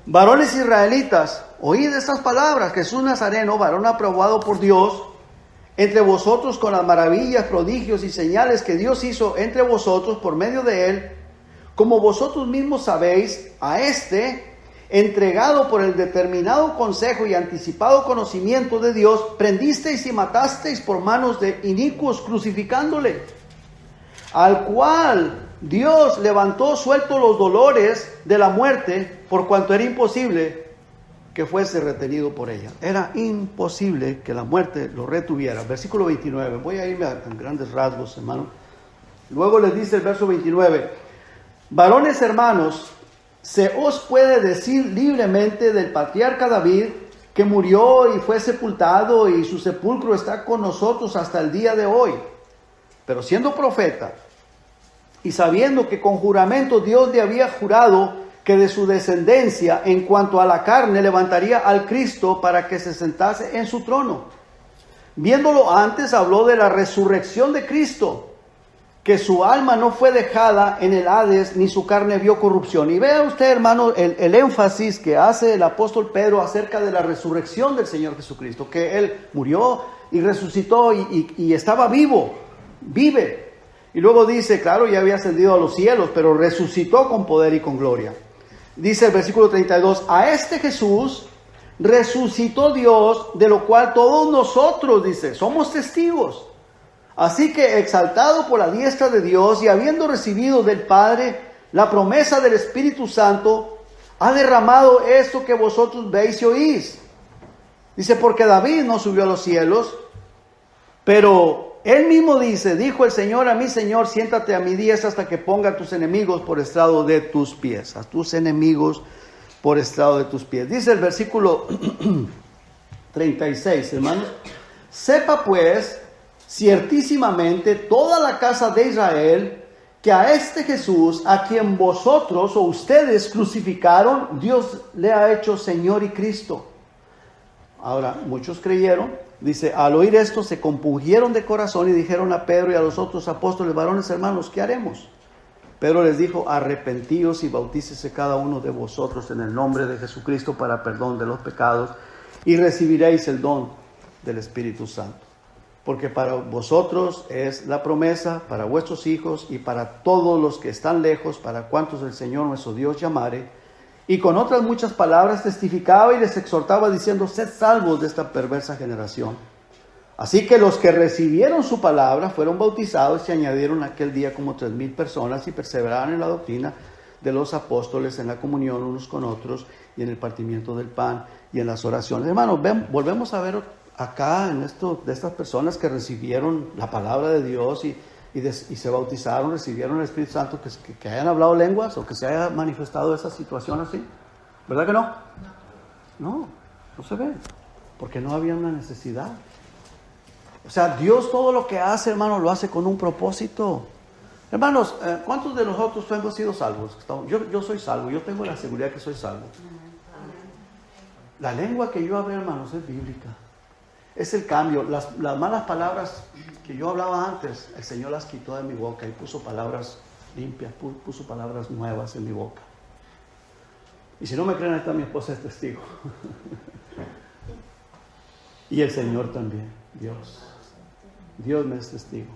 Varones israelitas, oíd estas palabras: Jesús Nazareno, varón aprobado por Dios entre vosotros con las maravillas, prodigios y señales que Dios hizo entre vosotros por medio de él, como vosotros mismos sabéis, a entregado por el determinado consejo y anticipado conocimiento de Dios, prendisteis y matasteis por manos de inicuos, crucificándole, al cual Dios levantó suelto los dolores de la muerte, por cuanto era imposible que fuese retenido por ella. Era imposible que la muerte lo retuviera. Versículo 29. Voy a irme a grandes rasgos, hermano. Luego les dice el verso 29. Varones hermanos, se os puede decir libremente del patriarca David, que murió y fue sepultado, y su sepulcro está con nosotros hasta el día de hoy. Pero siendo profeta, y sabiendo que con juramento Dios le había jurado que de su descendencia, en cuanto a la carne, levantaría al Cristo para que se sentase en su trono. Viéndolo antes, habló de la resurrección de Cristo, que su alma no fue dejada en el Hades, ni su carne vio corrupción. Y vea usted, hermano, el énfasis que hace el apóstol Pedro acerca de la resurrección del Señor Jesucristo, que Él murió y resucitó y estaba vive. Y luego dice, claro, ya había ascendido a los cielos, pero resucitó con poder y con gloria. Dice el versículo 32, a este Jesús resucitó Dios, de lo cual todos nosotros, dice, somos testigos. Así que, exaltado por la diestra de Dios y habiendo recibido del Padre la promesa del Espíritu Santo, ha derramado esto que vosotros veis y oís. Dice, porque David no subió a los cielos, pero él mismo dice, dijo el Señor a mi Señor, siéntate a mi diestra hasta que ponga a tus enemigos por estrado de tus pies. A tus enemigos por estrado de tus pies. Dice el versículo 36, hermanos. Sepa pues, ciertísimamente, toda la casa de Israel, que a este Jesús, a quien vosotros o ustedes crucificaron, Dios le ha hecho Señor y Cristo. Ahora, muchos creyeron. Dice, al oír esto se compungieron de corazón y dijeron a Pedro y a los otros apóstoles, varones hermanos, ¿qué haremos? Pedro les dijo, arrepentíos y bautícese cada uno de vosotros en el nombre de Jesucristo para perdón de los pecados, y recibiréis el don del Espíritu Santo. Porque para vosotros es la promesa, para vuestros hijos y para todos los que están lejos, para cuantos el Señor nuestro Dios llamare. Y con otras muchas palabras testificaba y les exhortaba diciendo, sed salvos de esta perversa generación. Así que los que recibieron su palabra fueron bautizados y se añadieron aquel día como 3,000 personas y perseveraron en la doctrina de los apóstoles en la comunión unos con otros y en el partimiento del pan y en las oraciones. Hermanos, volvemos a ver acá en esto de estas personas que recibieron la palabra de Dios y se bautizaron, recibieron el Espíritu Santo, que hayan hablado lenguas o que se haya manifestado esa situación así. ¿Verdad que no? No se ve, porque no había una necesidad. O sea, Dios todo lo que hace, hermanos, lo hace con un propósito. Hermanos, ¿cuántos de nosotros hemos sido salvos? Yo soy salvo, yo tengo la seguridad que soy salvo. La lengua que yo hablé, hermanos, es bíblica. Es el cambio. Las malas palabras que yo hablaba antes, el Señor las quitó de mi boca y puso palabras limpias, puso palabras nuevas en mi boca. Y si no me creen, ahí está mi esposa es testigo. Y el Señor también, Dios me es testigo.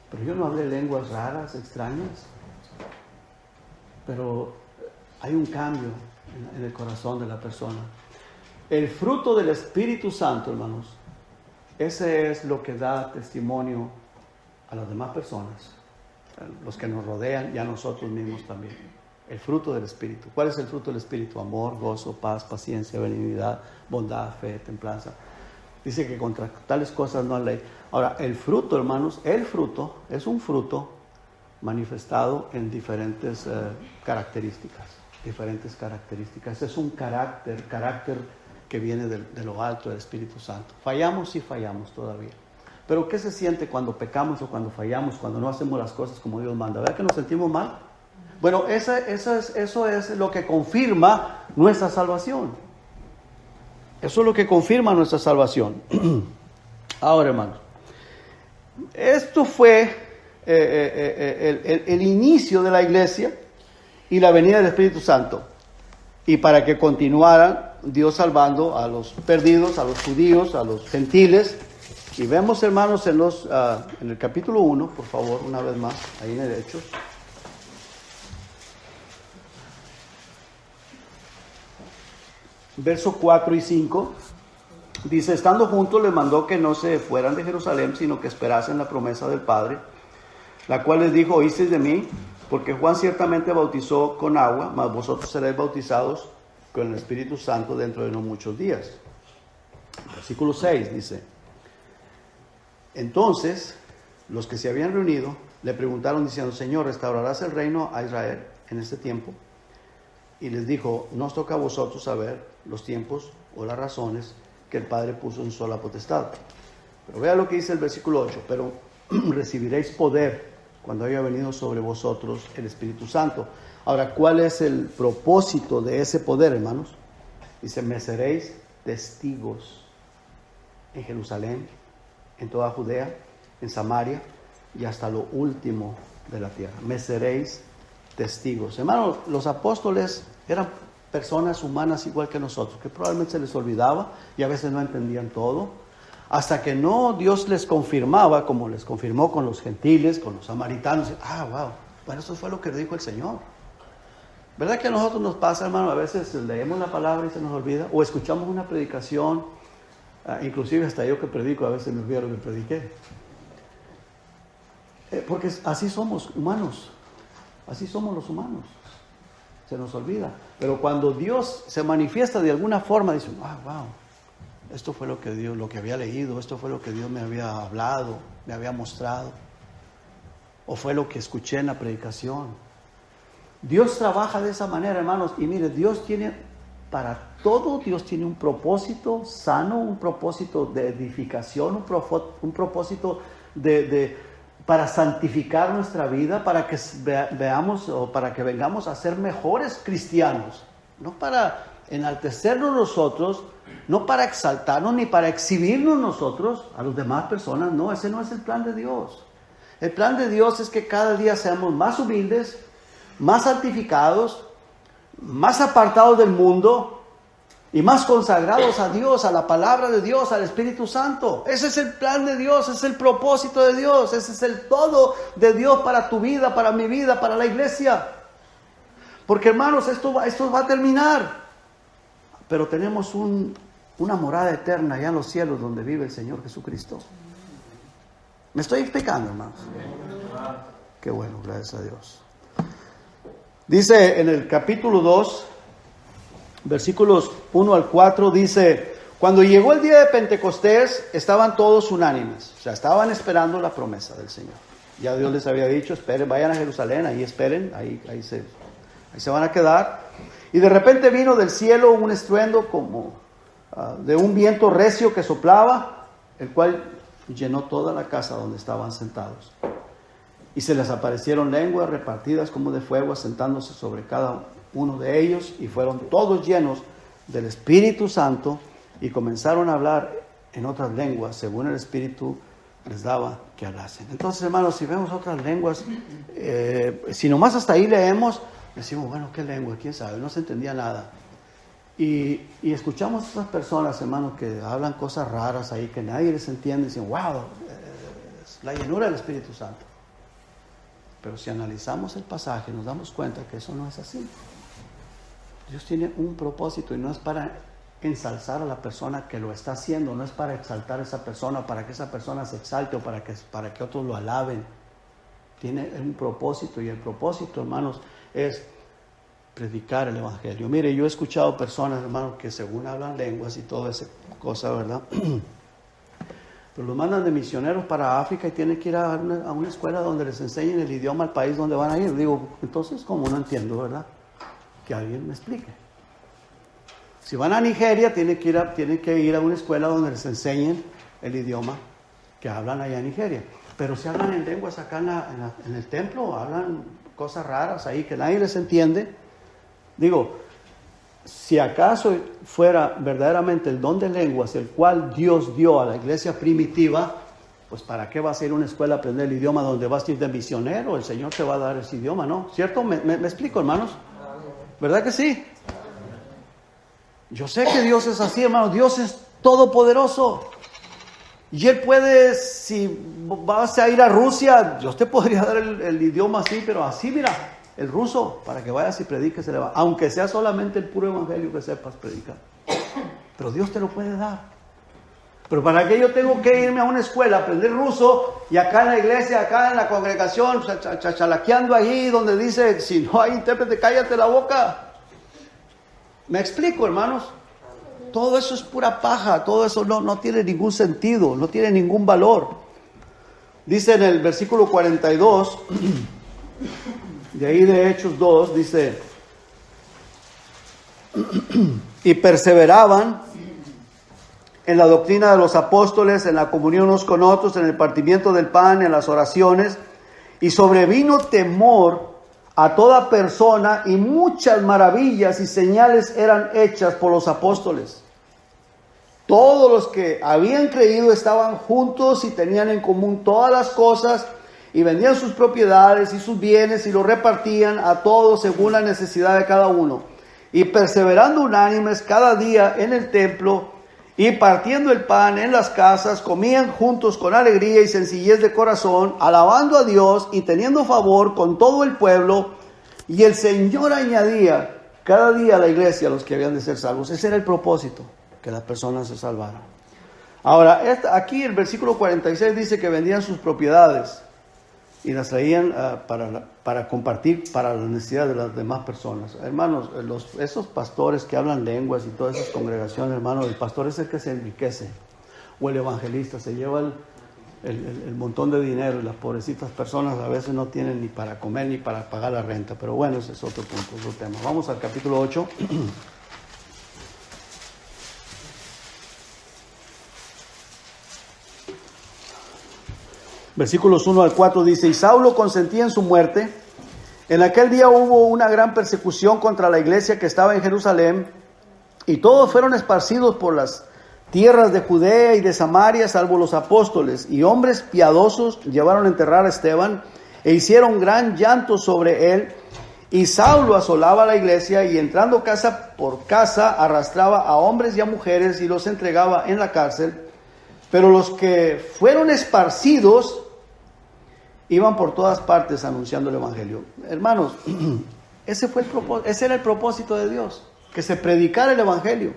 Pero yo no hablé lenguas raras, extrañas. Pero hay un cambio en el corazón de la persona. El fruto del Espíritu Santo, hermanos, ese es lo que da testimonio a las demás personas, a los que nos rodean y a nosotros mismos también. El fruto del Espíritu. ¿Cuál es el fruto del Espíritu? Amor, gozo, paz, paciencia, benignidad, bondad, fe, templanza. Dice que contra tales cosas no hay ley. Ahora, el fruto, hermanos, el fruto es un fruto manifestado en diferentes características. Es un carácter que viene de lo alto del Espíritu Santo. Fallamos, sí fallamos todavía. Pero ¿qué se siente cuando pecamos o cuando fallamos, cuando no hacemos las cosas como Dios manda? ¿Verdad que nos sentimos mal? Bueno, eso es lo que confirma nuestra salvación. Eso es lo que confirma nuestra salvación. Ahora, hermanos, esto fue el inicio de la iglesia y la venida del Espíritu Santo. Y para que continuaran Dios salvando a los perdidos, a los judíos, a los gentiles. Y vemos, hermanos, en el capítulo 1, por favor, una vez más, ahí en el Hechos. Versos 4 y 5, dice, estando juntos les mandó que no se fueran de Jerusalén, sino que esperasen la promesa del Padre, la cual les dijo, oísteis de mí, porque Juan ciertamente bautizó con agua, mas vosotros seréis bautizados con el Espíritu Santo dentro de no muchos días. Versículo 6 dice, entonces los que se habían reunido le preguntaron diciendo, Señor, ¿restaurarás el reino a Israel en este tiempo? Y les dijo, no os toca a vosotros saber los tiempos o las razones que el Padre puso en sola potestad. Pero vea lo que dice el versículo 8, pero recibiréis poder cuando haya venido sobre vosotros el Espíritu Santo. Ahora, ¿cuál es el propósito de ese poder, hermanos? Dice, me seréis testigos en Jerusalén, en toda Judea, en Samaria y hasta lo último de la tierra. Me seréis testigos. Hermanos, los apóstoles eran personas humanas igual que nosotros, que probablemente se les olvidaba y a veces no entendían todo, hasta que no Dios les confirmaba, como les confirmó con los gentiles, con los samaritanos. Wow, bueno, eso fue lo que dijo el Señor. ¿Verdad que a nosotros nos pasa, hermano? A veces leemos la palabra y se nos olvida, o escuchamos una predicación, inclusive hasta yo que predico, a veces me olvido lo que prediqué. Porque así somos humanos. Así somos los humanos. Se nos olvida. Pero cuando Dios se manifiesta de alguna forma, dice, wow, esto fue lo que había leído, esto fue lo que Dios me había hablado, me había mostrado. O fue lo que escuché en la predicación. Dios trabaja de esa manera, hermanos. Y mire, Dios tiene para todo, Dios tiene un propósito sano, un propósito de edificación, un propósito para santificar nuestra vida, para que veamos o para que vengamos a ser mejores cristianos, no para enaltecernos nosotros, no para exaltarnos ni para exhibirnos nosotros a las demás personas. No, ese no es el plan de Dios. El plan de Dios es que cada día seamos más humildes, más santificados, más apartados del mundo y más consagrados a Dios, a la palabra de Dios, al Espíritu Santo. Ese es el plan de Dios, ese es el propósito de Dios, ese es el todo de Dios para tu vida, para mi vida, para la iglesia. Porque, hermanos, esto va a terminar. Pero tenemos una morada eterna allá en los cielos donde vive el Señor Jesucristo. ¿Me estoy explicando, hermanos? Qué bueno, gracias a Dios. Dice en el capítulo 2, versículos 1 al 4, dice: cuando llegó el día de Pentecostés, estaban todos unánimes. O sea, estaban esperando la promesa del Señor. Ya Dios les había dicho: esperen, vayan a Jerusalén, ahí esperen, ahí se van a quedar. Y de repente vino del cielo un estruendo como de un viento recio que soplaba, el cual llenó toda la casa donde estaban sentados. Y se les aparecieron lenguas repartidas como de fuego, asentándose sobre cada uno de ellos, y fueron todos llenos del Espíritu Santo, y comenzaron a hablar en otras lenguas, según el Espíritu les daba que hablasen. Entonces, hermanos, si vemos otras lenguas, si nomás hasta ahí leemos, decimos: bueno, ¿qué lengua? ¿Quién sabe? No se entendía nada. Y escuchamos a esas personas, hermanos, que hablan cosas raras ahí, que nadie les entiende, y dicen: wow, es la llenura del Espíritu Santo. Pero si analizamos el pasaje, nos damos cuenta que eso no es así. Dios tiene un propósito, y no es para ensalzar a la persona que lo está haciendo, no es para exaltar a esa persona, para que esa persona se exalte o para que otros lo alaben. Tiene un propósito, y el propósito, hermanos, es predicar el Evangelio. Mire, yo he escuchado personas, hermanos, que según hablan lenguas y toda esa cosa, ¿verdad? Pero los mandan de misioneros para África y tienen que ir a una escuela donde les enseñen el idioma al país donde van a ir. Digo, entonces, como no entiendo, ¿verdad? Que alguien me explique. Si van a Nigeria, tienen que ir a una escuela donde les enseñen el idioma que hablan allá en Nigeria. Pero si hablan en lenguas acá en el templo, hablan cosas raras ahí que nadie les entiende. Digo, si acaso fuera verdaderamente el don de lenguas, el cual Dios dio a la iglesia primitiva, pues ¿para qué vas a ir a una escuela a aprender el idioma donde vas a ir de misionero? El Señor te va a dar ese idioma, ¿no? ¿Cierto? ¿Me explico, hermanos? ¿Verdad que sí? Yo sé que Dios es así, hermanos. Dios es todopoderoso. Y Él puede, si vas a ir a Rusia, Dios te podría dar el idioma así, pero así, mira, el ruso, para que vayas y prediques el evangelio, aunque sea solamente el puro evangelio que sepas predicar. Pero Dios te lo puede dar. Pero ¿para qué yo tengo que irme a una escuela a aprender ruso y acá en la iglesia, acá en la congregación, chalaqueando ahí donde dice: si no hay intérprete, cállate la boca? ¿Me explico, hermanos? Todo eso es pura paja, todo eso no tiene ningún sentido, no tiene ningún valor. Dice en el versículo 42, de ahí de Hechos 2, dice: y perseveraban en la doctrina de los apóstoles, en la comunión unos con otros, en el partimiento del pan, en las oraciones, y sobrevino temor a toda persona, y muchas maravillas y señales eran hechas por los apóstoles. Todos los que habían creído estaban juntos y tenían en común todas las cosas, y vendían sus propiedades y sus bienes y los repartían a todos según la necesidad de cada uno. Y perseverando unánimes cada día en el templo y partiendo el pan en las casas, comían juntos con alegría y sencillez de corazón, alabando a Dios y teniendo favor con todo el pueblo. Y el Señor añadía cada día a la iglesia a los que habían de ser salvos. Ese era el propósito, que las personas se salvaran. Ahora, aquí el versículo 46 dice que vendían sus propiedades y las traían para compartir para la necesidad de las demás personas. Hermanos, esos pastores que hablan lenguas y todas esas congregaciones, hermanos, el pastor es el que se enriquece, o el evangelista se lleva el montón de dinero, y las pobrecitas personas a veces no tienen ni para comer ni para pagar la renta. Pero bueno, ese es otro punto, otro tema. Vamos al capítulo 8. Versículos 1 al 4 dice: y Saulo consentía en su muerte. En aquel día hubo una gran persecución contra la iglesia que estaba en Jerusalén, y todos fueron esparcidos por las tierras de Judea y de Samaria, salvo los apóstoles. Y hombres piadosos llevaron a enterrar a Esteban, e hicieron gran llanto sobre él. Y Saulo asolaba la iglesia, y entrando casa por casa, arrastraba a hombres y a mujeres, y los entregaba en la cárcel. Pero los que fueron esparcidos iban por todas partes anunciando el evangelio. Hermanos, ese era el propósito de Dios, que se predicara el evangelio,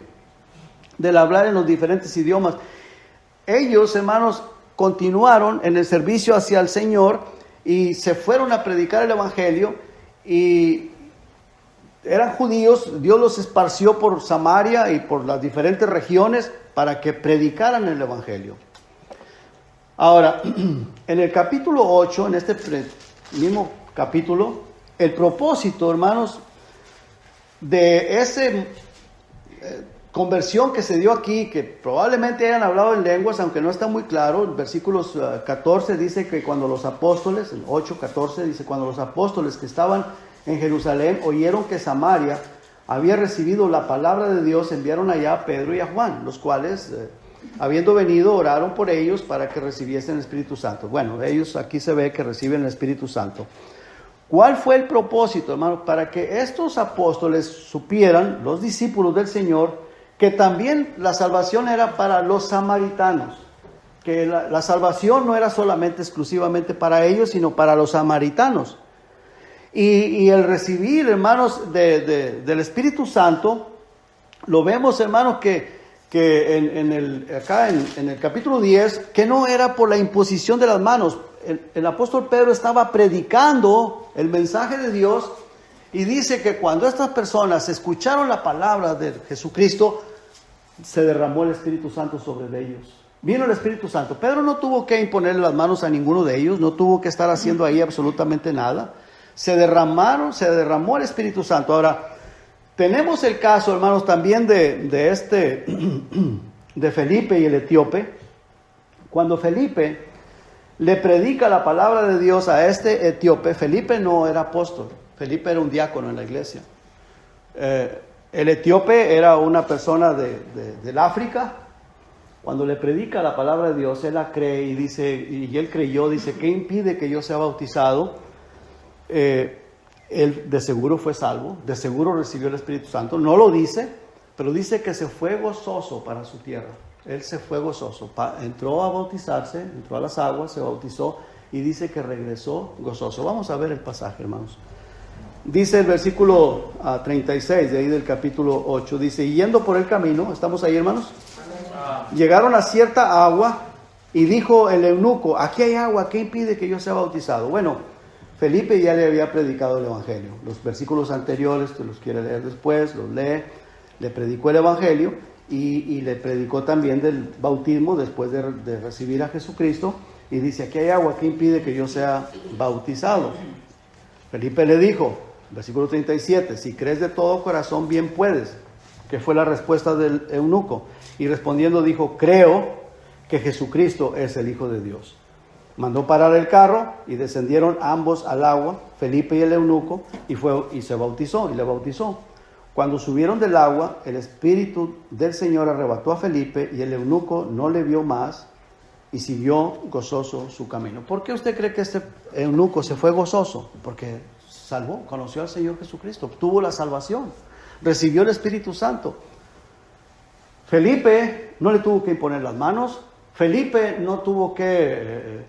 del hablar en los diferentes idiomas. Ellos, hermanos, continuaron en el servicio hacia el Señor y se fueron a predicar el evangelio, y eran judíos, Dios los esparció por Samaria y por las diferentes regiones para que predicaran el evangelio. Ahora, en el capítulo 8, en este mismo capítulo, el propósito, hermanos, de esa conversión que se dio aquí, que probablemente hayan hablado en lenguas, aunque no está muy claro, el versículo 14 dice que cuando los apóstoles, el 8:14 dice, cuando los apóstoles que estaban en Jerusalén oyeron que Samaria había recibido la palabra de Dios, enviaron allá a Pedro y a Juan, los cuales, habiendo venido, oraron por ellos para que recibiesen el Espíritu Santo. Bueno, ellos aquí se ve que reciben el Espíritu Santo. ¿Cuál fue el propósito, hermanos? Para que estos apóstoles supieran, los discípulos del Señor, que también la salvación era para los samaritanos, que la salvación no era solamente exclusivamente para ellos, sino para los samaritanos. Y el recibir, hermanos, del Espíritu Santo, lo vemos, hermanos, que en el capítulo 10, que no era por la imposición de las manos. El apóstol Pedro estaba predicando el mensaje de Dios y dice que cuando estas personas escucharon la palabra de Jesucristo, se derramó el Espíritu Santo sobre ellos. Vino el Espíritu Santo. Pedro no tuvo que imponerle las manos a ninguno de ellos, no tuvo que estar haciendo ahí absolutamente nada. Se derramó el Espíritu Santo. Ahora, tenemos el caso, hermanos, también de Felipe y el etíope. Cuando Felipe le predica la palabra de Dios a este etíope, Felipe no era apóstol, Felipe era un diácono en la iglesia. El etíope era una persona del África. Cuando le predica la palabra de Dios, él la cree y dice, y él creyó, dice, ¿qué impide que yo sea bautizado? Él de seguro fue salvo, de seguro recibió el Espíritu Santo, no lo dice, pero dice que se fue gozoso para su tierra. Él se fue gozoso, entró a bautizarse, entró a las aguas, se bautizó y dice que regresó gozoso. Vamos a ver el pasaje, hermanos. Dice el versículo 36 de ahí del capítulo 8, dice, y yendo por el camino, ¿estamos ahí, hermanos? Llegaron a cierta agua y dijo el eunuco, aquí hay agua, ¿qué impide que yo sea bautizado? Bueno, Felipe ya le había predicado el evangelio. Los versículos anteriores, te los quiere leer después, los lee, le predicó el evangelio y le predicó también del bautismo después de recibir a Jesucristo. Y dice, aquí hay agua, ¿qué impide que yo sea bautizado? Felipe le dijo, versículo 37, si crees de todo corazón, bien puedes. Que fue la respuesta del eunuco. Y respondiendo dijo, creo que Jesucristo es el Hijo de Dios. Mandó parar el carro y descendieron ambos al agua, Felipe y el eunuco, y se bautizó, y le bautizó. Cuando subieron del agua, el Espíritu del Señor arrebató a Felipe y el eunuco no le vio más y siguió gozoso su camino. ¿Por qué usted cree que este eunuco se fue gozoso? Porque conoció al Señor Jesucristo, obtuvo la salvación, recibió el Espíritu Santo. Felipe no le tuvo que imponer las manos, Felipe no tuvo que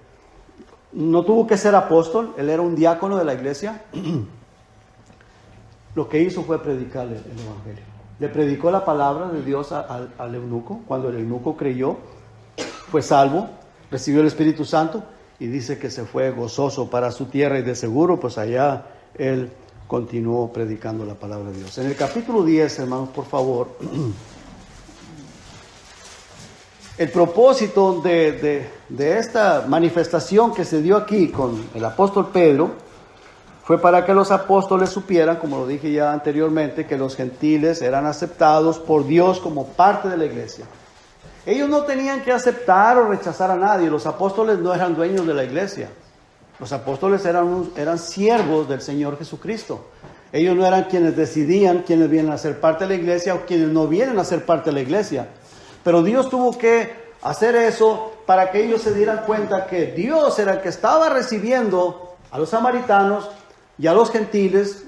ser apóstol, él era un diácono de la iglesia. Lo que hizo fue predicarle el evangelio. Le predicó la palabra de Dios al eunuco. Cuando el eunuco creyó, fue salvo, recibió el Espíritu Santo y dice que se fue gozoso para su tierra y de seguro pues allá él continuó predicando la palabra de Dios. En el capítulo 10, hermanos, por favor, el propósito de esta manifestación que se dio aquí con el apóstol Pedro fue para que los apóstoles supieran, como lo dije ya anteriormente, que los gentiles eran aceptados por Dios como parte de la iglesia. Ellos no tenían que aceptar o rechazar a nadie. Los apóstoles no eran dueños de la iglesia. Los apóstoles eran siervos del Señor Jesucristo. Ellos no eran quienes decidían quiénes vienen a ser parte de la iglesia o quienes no vienen a ser parte de la iglesia. Pero Dios tuvo que hacer eso para que ellos se dieran cuenta que Dios era el que estaba recibiendo a los samaritanos y a los gentiles,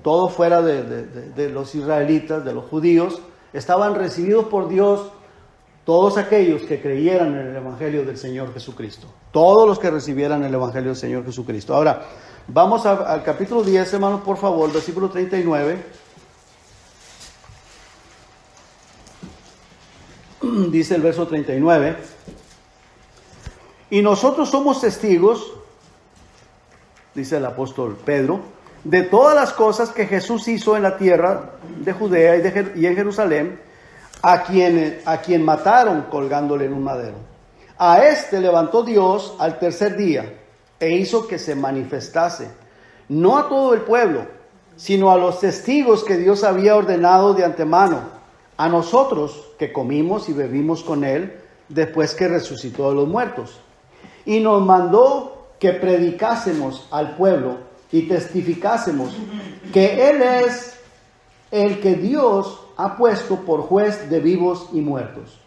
todo fuera de los israelitas, de los judíos, estaban recibidos por Dios todos aquellos que creyeran en el Evangelio del Señor Jesucristo. Todos los que recibieran el Evangelio del Señor Jesucristo. Ahora, vamos al capítulo 10, hermanos, por favor, versículo 39. Dice el verso 39. Y nosotros somos testigos, dice el apóstol Pedro, de todas las cosas que Jesús hizo en la tierra de Judea y en Jerusalén, a quien mataron colgándole en un madero. A este levantó Dios al tercer día e hizo que se manifestase, no a todo el pueblo, sino a los testigos que Dios había ordenado de antemano, a nosotros que comimos y bebimos con él después que resucitó de los muertos. Y nos mandó que predicásemos al pueblo y testificásemos que él es el que Dios ha puesto por juez de vivos y muertos.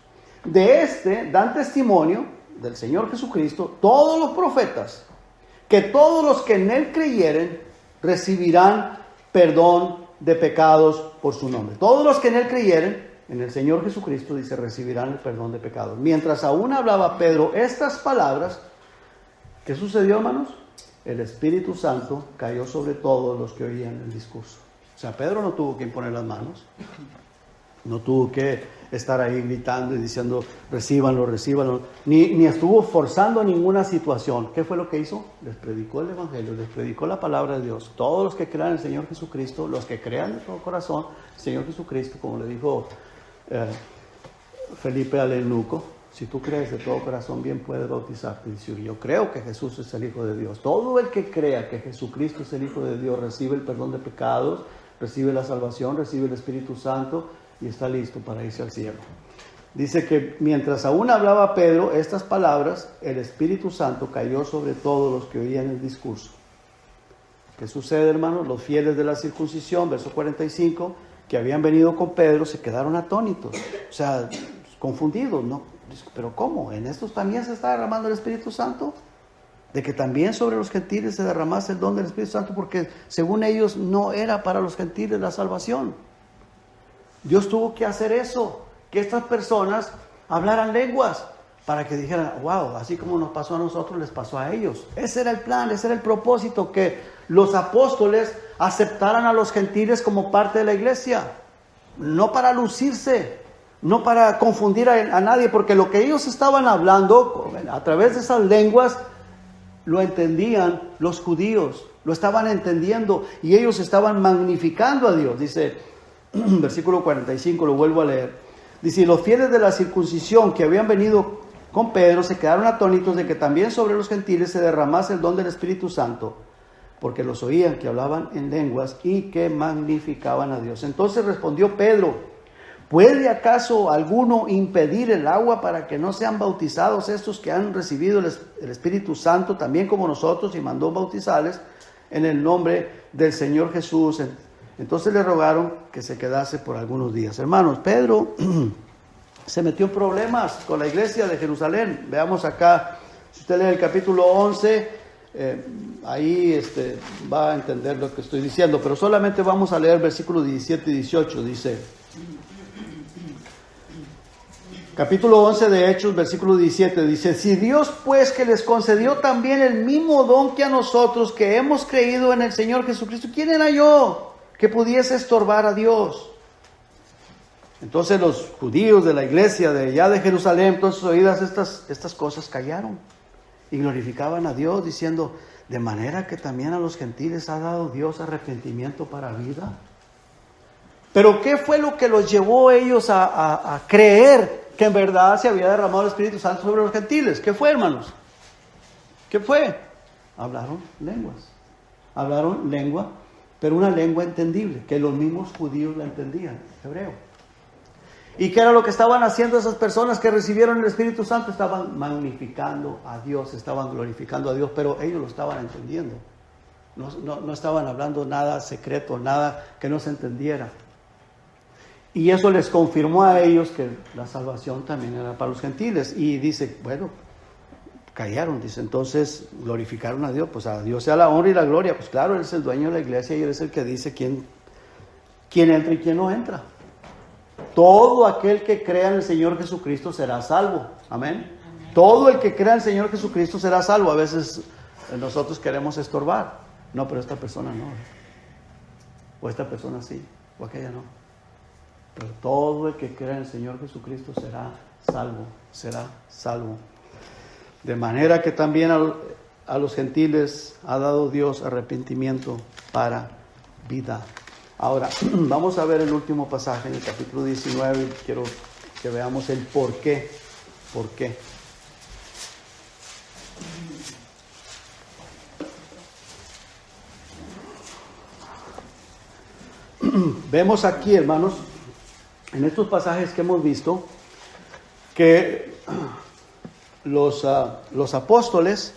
De este dan testimonio, del Señor Jesucristo, todos los profetas, que todos los que en él creyeren recibirán perdón de pecados por su nombre. Todos los que en él creyeren, en el Señor Jesucristo, dice, recibirán el perdón de pecados. Mientras aún hablaba Pedro estas palabras, ¿qué sucedió, hermanos? El Espíritu Santo cayó sobre todos los que oían el discurso. O sea, Pedro no tuvo que imponer las manos, no tuvo que estar ahí gritando y diciendo, recíbanlo, recíbanlo, ni estuvo forzando ninguna situación. ¿Qué fue lo que hizo? Les predicó el Evangelio, les predicó la palabra de Dios. Todos los que crean en el Señor Jesucristo, los que crean de todo corazón, el Señor Jesucristo, como le dijo Felipe al eunuco, si tú crees de todo corazón, bien puedes bautizarte. Dice, yo creo que Jesús es el Hijo de Dios. Todo el que crea que Jesucristo es el Hijo de Dios recibe el perdón de pecados, recibe la salvación, recibe el Espíritu Santo y está listo para irse al cielo. Dice que mientras aún hablaba Pedro estas palabras, el Espíritu Santo cayó sobre todos los que oían el discurso. ¿Qué sucede, hermanos? Los fieles de la circuncisión, verso 45, que habían venido con Pedro, se quedaron atónitos, o sea, confundidos, ¿no? Pero ¿cómo? ¿En estos también se está derramando el Espíritu Santo? De que también sobre los gentiles se derramase el don del Espíritu Santo, porque según ellos no era para los gentiles la salvación. Dios tuvo que hacer eso, que estas personas hablaran lenguas, para que dijeran, wow, así como nos pasó a nosotros, les pasó a ellos. Ese era el plan, ese era el propósito, que los apóstoles aceptaran a los gentiles como parte de la iglesia, no para lucirse, no para confundir a nadie, porque lo que ellos estaban hablando a través de esas lenguas, lo entendían los judíos, lo estaban entendiendo y ellos estaban magnificando a Dios. Dice, versículo 45, lo vuelvo a leer. Dice, y los fieles de la circuncisión que habían venido con Pedro se quedaron atónitos de que también sobre los gentiles se derramase el don del Espíritu Santo, porque los oían que hablaban en lenguas y que magnificaban a Dios. Entonces respondió Pedro, ¿puede acaso alguno impedir el agua para que no sean bautizados estos que han recibido el Espíritu Santo, también como nosotros, y mandó bautizarles en el nombre del Señor Jesús? Entonces le rogaron que se quedase por algunos días. Hermanos, Pedro se metió en problemas con la iglesia de Jerusalén. Veamos acá, si usted lee el capítulo 11, ahí va a entender lo que estoy diciendo, pero solamente vamos a leer versículos 17 y 18, dice... Capítulo 11 de Hechos, versículo 17, dice, si Dios pues que les concedió también el mismo don que a nosotros, que hemos creído en el Señor Jesucristo, ¿quién era yo que pudiese estorbar a Dios? Entonces los judíos de la iglesia de allá de Jerusalén, entonces oídas estas cosas, callaron y glorificaban a Dios, diciendo, de manera que también a los gentiles ha dado Dios arrepentimiento para vida. Pero ¿qué fue lo que los llevó ellos a creer que en verdad se había derramado el Espíritu Santo sobre los gentiles? ¿Qué fue, hermanos? ¿Qué fue? Hablaron lenguas. Hablaron lengua, pero una lengua entendible, que los mismos judíos la entendían, hebreo. ¿Y qué era lo que estaban haciendo esas personas que recibieron el Espíritu Santo? Estaban magnificando a Dios, estaban glorificando a Dios, pero ellos lo estaban entendiendo. No estaban hablando nada secreto, nada que no se entendiera. Y eso les confirmó a ellos que la salvación también era para los gentiles. Y dice, bueno, callaron, dice, entonces glorificaron a Dios. Pues a Dios sea la honra y la gloria. Pues claro, Él es el dueño de la iglesia y Él es el que dice quién entra y quién no entra. Todo aquel que crea en el Señor Jesucristo será salvo. Amén. Todo el que crea en el Señor Jesucristo será salvo. A veces nosotros queremos estorbar. No, pero esta persona no. O esta persona sí, o aquella no. Pero todo el que crea en el Señor Jesucristo será salvo, será salvo. De manera que también a los gentiles ha dado Dios arrepentimiento para vida. Ahora, vamos a ver el último pasaje en el capítulo 19 y quiero que veamos el por qué. ¿Por qué? Vemos aquí, hermanos, en estos pasajes que hemos visto, que los apóstoles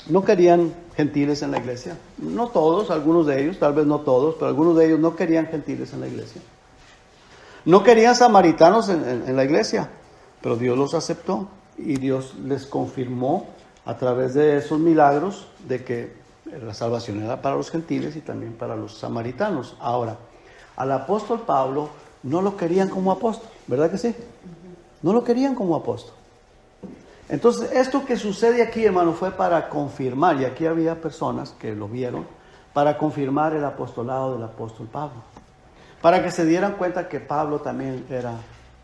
no querían gentiles en la iglesia. No todos, algunos de ellos, tal vez no todos, pero algunos de ellos no querían gentiles en la iglesia. No querían samaritanos en la iglesia, pero Dios los aceptó y Dios les confirmó a través de esos milagros de que la salvación era para los gentiles y también para los samaritanos. Ahora, al apóstol Pablo no lo querían como apóstol, ¿verdad que sí? No lo querían como apóstol. Entonces, esto que sucede aquí, hermano, fue para confirmar, y aquí había personas que lo vieron, para confirmar el apostolado del apóstol Pablo. Para que se dieran cuenta que Pablo también era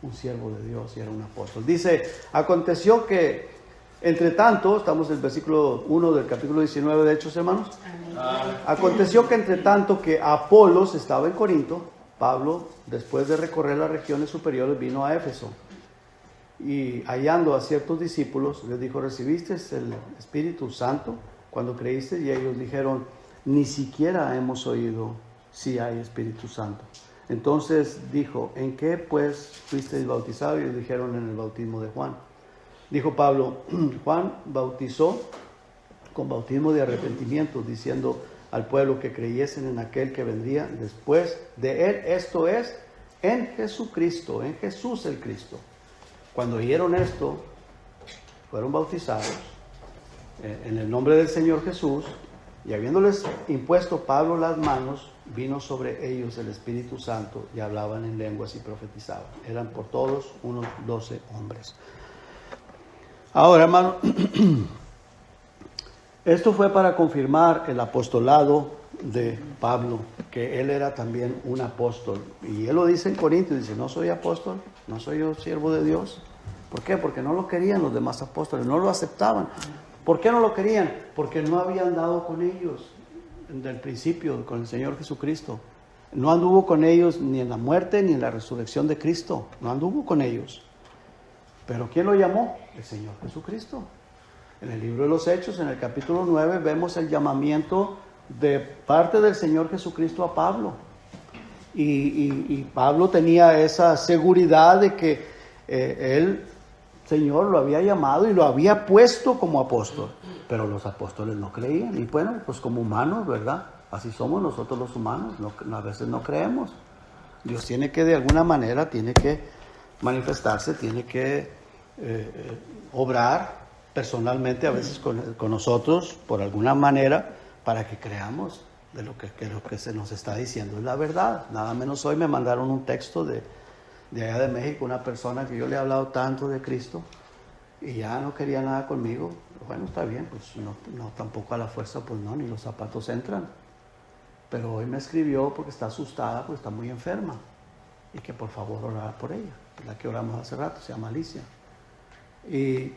un siervo de Dios y era un apóstol. Dice, aconteció que, entre tanto, estamos en el versículo 1 del capítulo 19 de Hechos, hermanos. Amén. Aconteció que, entre tanto, que Apolos estaba en Corinto, Pablo, después de recorrer las regiones superiores, vino a Éfeso. Y hallando a ciertos discípulos, les dijo, ¿recibiste el Espíritu Santo cuando creíste? Y ellos dijeron, ni siquiera hemos oído si hay Espíritu Santo. Entonces dijo, ¿en qué pues fuisteis bautizados? Y ellos dijeron, en el bautismo de Juan. Dijo Pablo, Juan bautizó con bautismo de arrepentimiento, diciendo al pueblo que creyesen en aquel que vendría después de él, esto es, en Jesucristo, en Jesús el Cristo. Cuando oyeron esto, fueron bautizados en el nombre del Señor Jesús, y habiéndoles impuesto Pablo las manos, vino sobre ellos el Espíritu Santo y hablaban en lenguas y profetizaban. Eran por todos unos 12 hombres. Ahora, hermano, esto fue para confirmar el apostolado de Pablo, que él era también un apóstol. Y él lo dice en Corintios, dice, no soy apóstol, no soy yo siervo de Dios. ¿Por qué? Porque no lo querían los demás apóstoles, no lo aceptaban. ¿Por qué no lo querían? Porque no habían dado con ellos desde el principio, con el Señor Jesucristo. No anduvo con ellos ni en la muerte ni en la resurrección de Cristo, no anduvo con ellos. ¿Pero quién lo llamó? El Señor Jesucristo. En el libro de los Hechos, en el capítulo 9, vemos el llamamiento de parte del Señor Jesucristo a Pablo. Y Pablo tenía esa seguridad de que el Señor lo había llamado y lo había puesto como apóstol. Pero los apóstoles no creían. Y bueno, pues como humanos, ¿verdad? Así somos nosotros los humanos. A veces no creemos. Dios tiene que, de alguna manera, tiene que manifestarse, tiene que obrar personalmente a veces con nosotros por alguna manera para que creamos de lo que se nos está diciendo es la verdad. Nada menos hoy me mandaron un texto de allá de México, una persona que yo le he hablado tanto de Cristo y ya no quería nada conmigo. Bueno, está bien, pues no tampoco a la fuerza, pues no, ni los zapatos entran. Pero hoy me escribió porque está asustada, porque está muy enferma y que por favor orara por ella, la que oramos hace rato, se llama Alicia. Y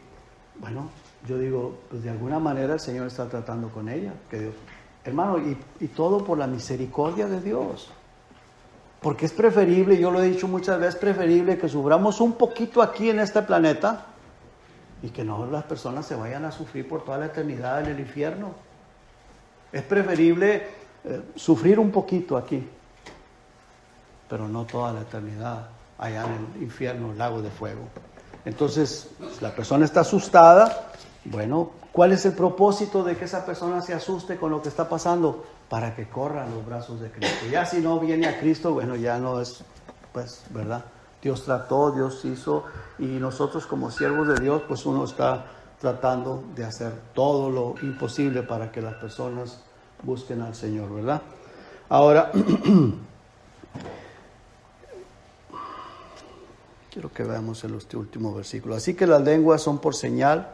bueno, yo digo, pues de alguna manera el Señor está tratando con ella, que Dios, hermano, y todo por la misericordia de Dios. Porque es preferible, yo lo he dicho muchas veces, preferible que suframos un poquito aquí en este planeta y que no las personas se vayan a sufrir por toda la eternidad en el infierno. Es preferible sufrir un poquito aquí, pero no toda la eternidad allá en el infierno, el lago de fuego. Entonces, si la persona está asustada, bueno, ¿cuál es el propósito de que esa persona se asuste con lo que está pasando? Para que corra a los brazos de Cristo. Ya si no viene a Cristo, bueno, ya no es, pues, ¿verdad? Dios trató, Dios hizo, y nosotros como siervos de Dios, pues uno está tratando de hacer todo lo imposible para que las personas busquen al Señor, ¿verdad? Ahora, quiero que veamos el último versículo. Así que las lenguas son por señal,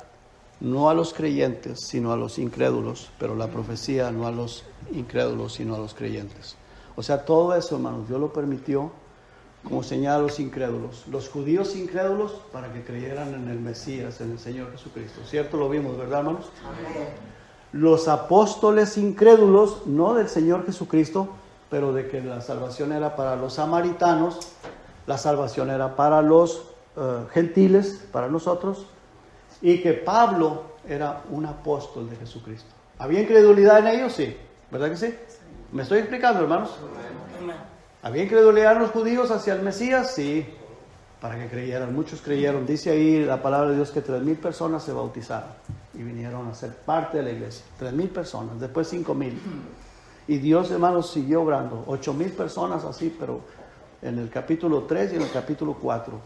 no a los creyentes, sino a los incrédulos, pero la profecía no a los incrédulos, sino a los creyentes. O sea, todo eso, hermanos, Dios lo permitió como señal a los incrédulos. Los judíos incrédulos para que creyeran en el Mesías, en el Señor Jesucristo. ¿Cierto? Lo vimos, ¿verdad, hermanos? Amén. Los apóstoles incrédulos, no del Señor Jesucristo, pero de que la salvación era para los samaritanos, la salvación era para los gentiles, para nosotros, y que Pablo era un apóstol de Jesucristo. ¿Había incredulidad en ellos? Sí. ¿Verdad que sí? ¿Me estoy explicando, hermanos? ¿Había incredulidad en los judíos hacia el Mesías? Sí. Para que creyeran. Muchos creyeron. Dice ahí la palabra de Dios que 3,000 personas se bautizaron y vinieron a ser parte de la iglesia. 3,000 personas, después 5,000. Y Dios, hermanos, siguió obrando. 8,000 personas así, pero en el capítulo 3 y en el capítulo 4.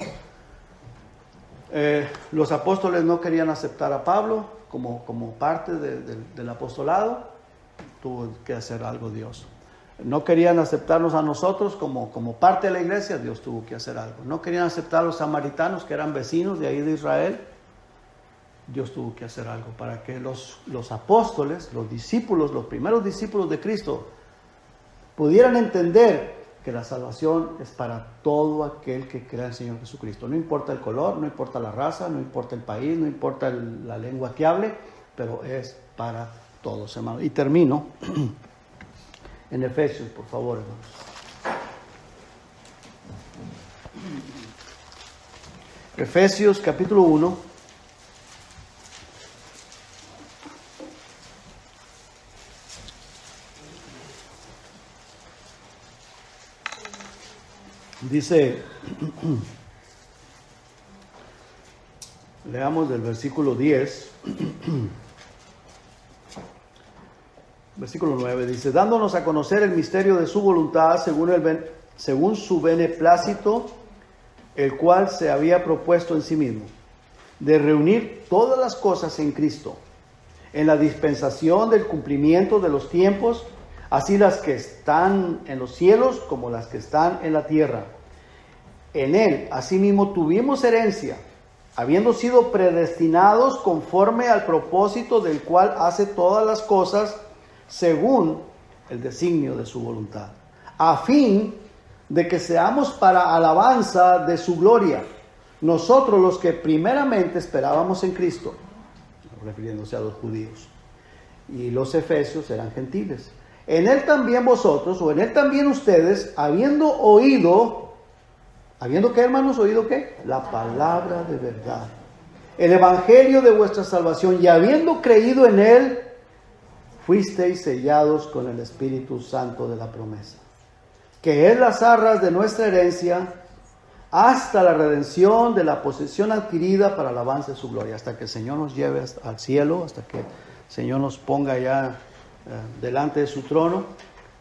Los apóstoles no querían aceptar a Pablo como parte del apostolado. Tuvo que hacer algo Dios. No querían aceptarnos a nosotros como parte de la iglesia. Dios tuvo que hacer algo. No querían aceptar a los samaritanos, que eran vecinos de ahí de Israel. Dios tuvo que hacer algo para que los apóstoles, los discípulos, los primeros discípulos de Cristo pudieran entender que la salvación es para todo aquel que crea en el Señor Jesucristo. No importa el color, no importa la raza, no importa el país, no importa la lengua que hable, pero es para todos, hermanos. Y termino en Efesios, por favor, hermanos. Efesios capítulo 1. Dice, leamos del versículo 10, versículo 9, dice, dándonos a conocer el misterio de su voluntad según su beneplácito, el cual se había propuesto en sí mismo, de reunir todas las cosas en Cristo, en la dispensación del cumplimiento de los tiempos, así las que están en los cielos como las que están en la tierra. En él, asimismo, tuvimos herencia, habiendo sido predestinados conforme al propósito del cual hace todas las cosas según el designio de su voluntad, a fin de que seamos para alabanza de su gloria, nosotros los que primeramente esperábamos en Cristo, refiriéndose a los judíos, y los efesios eran gentiles. En él también vosotros, o en él también ustedes, habiendo oído, ¿habiendo qué, hermanos? ¿Oído qué? La palabra de verdad, el evangelio de vuestra salvación, y habiendo creído en él, fuisteis sellados con el Espíritu Santo de la promesa, que es las arras de nuestra herencia, hasta la redención de la posesión adquirida para alabanza de su gloria, hasta que el Señor nos lleve al cielo, hasta que el Señor nos ponga ya delante de su trono.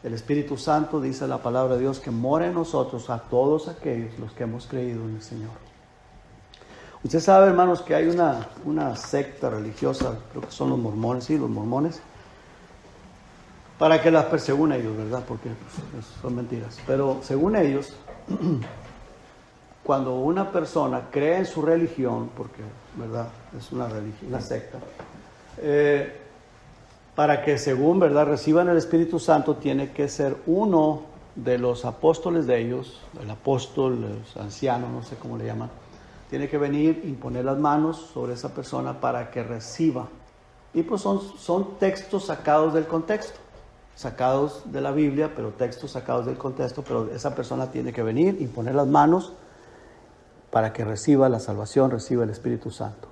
El Espíritu Santo, dice la palabra de Dios, que mora en nosotros, a todos aquellos los que hemos creído en el Señor. Usted sabe, hermanos, que hay una secta religiosa, creo que son los mormones, sí, los mormones, para que las según ellos, ¿verdad? Porque pues, son mentiras. Pero según ellos, cuando una persona cree en su religión, porque, ¿verdad? Es una religión, una secta, para que según, ¿verdad?, reciban el Espíritu Santo, tiene que ser uno de los apóstoles de ellos, el apóstol, los ancianos, no sé cómo le llaman, tiene que venir, imponer las manos sobre esa persona para que reciba. Y pues son textos sacados del contexto, sacados de la Biblia, pero textos sacados del contexto, pero esa persona tiene que venir, imponer las manos para que reciba la salvación, reciba el Espíritu Santo.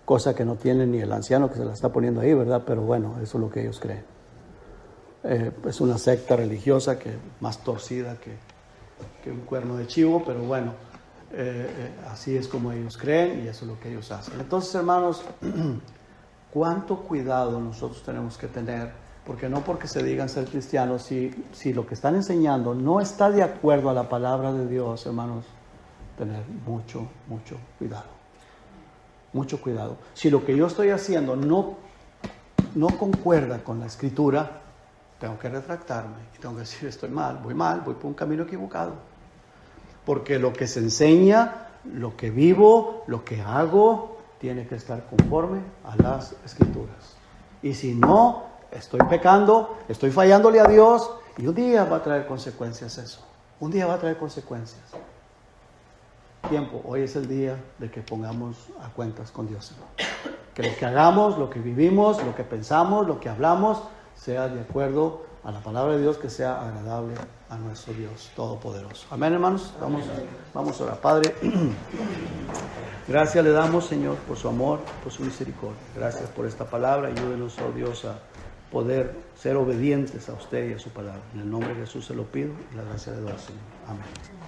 Cosa que no tiene ni el anciano que se la está poniendo ahí, ¿verdad? Pero bueno, eso es lo que ellos creen. Es una secta religiosa que más torcida que un cuerno de chivo, pero bueno, así es como ellos creen y eso es lo que ellos hacen. Entonces, hermanos, cuánto cuidado nosotros tenemos que tener, porque no porque se digan ser cristianos, si lo que están enseñando no está de acuerdo a la palabra de Dios, hermanos, tener mucho cuidado. Mucho cuidado. Si lo que yo estoy haciendo no concuerda con la Escritura, tengo que retractarme y tengo que decir, estoy mal, voy por un camino equivocado. Porque lo que se enseña, lo que vivo, lo que hago, tiene que estar conforme a las Escrituras. Y si no, estoy pecando, estoy fallándole a Dios, y un día va a traer consecuencias eso. Un día va a traer consecuencias. tiempo. Hoy es el día de que pongamos a cuentas con Dios, Señor. Que lo que hagamos, lo que vivimos, lo que pensamos, lo que hablamos, sea de acuerdo a la palabra de Dios, que sea agradable a nuestro Dios Todopoderoso. Amén, hermanos. Vamos a orar. Padre, gracias le damos, Señor, por su amor, por su misericordia. Gracias por esta palabra. Ayúdenos, oh Dios, a poder ser obedientes a usted y a su palabra. En el nombre de Jesús se lo pido y la gracia de Dios, Señor. Amén.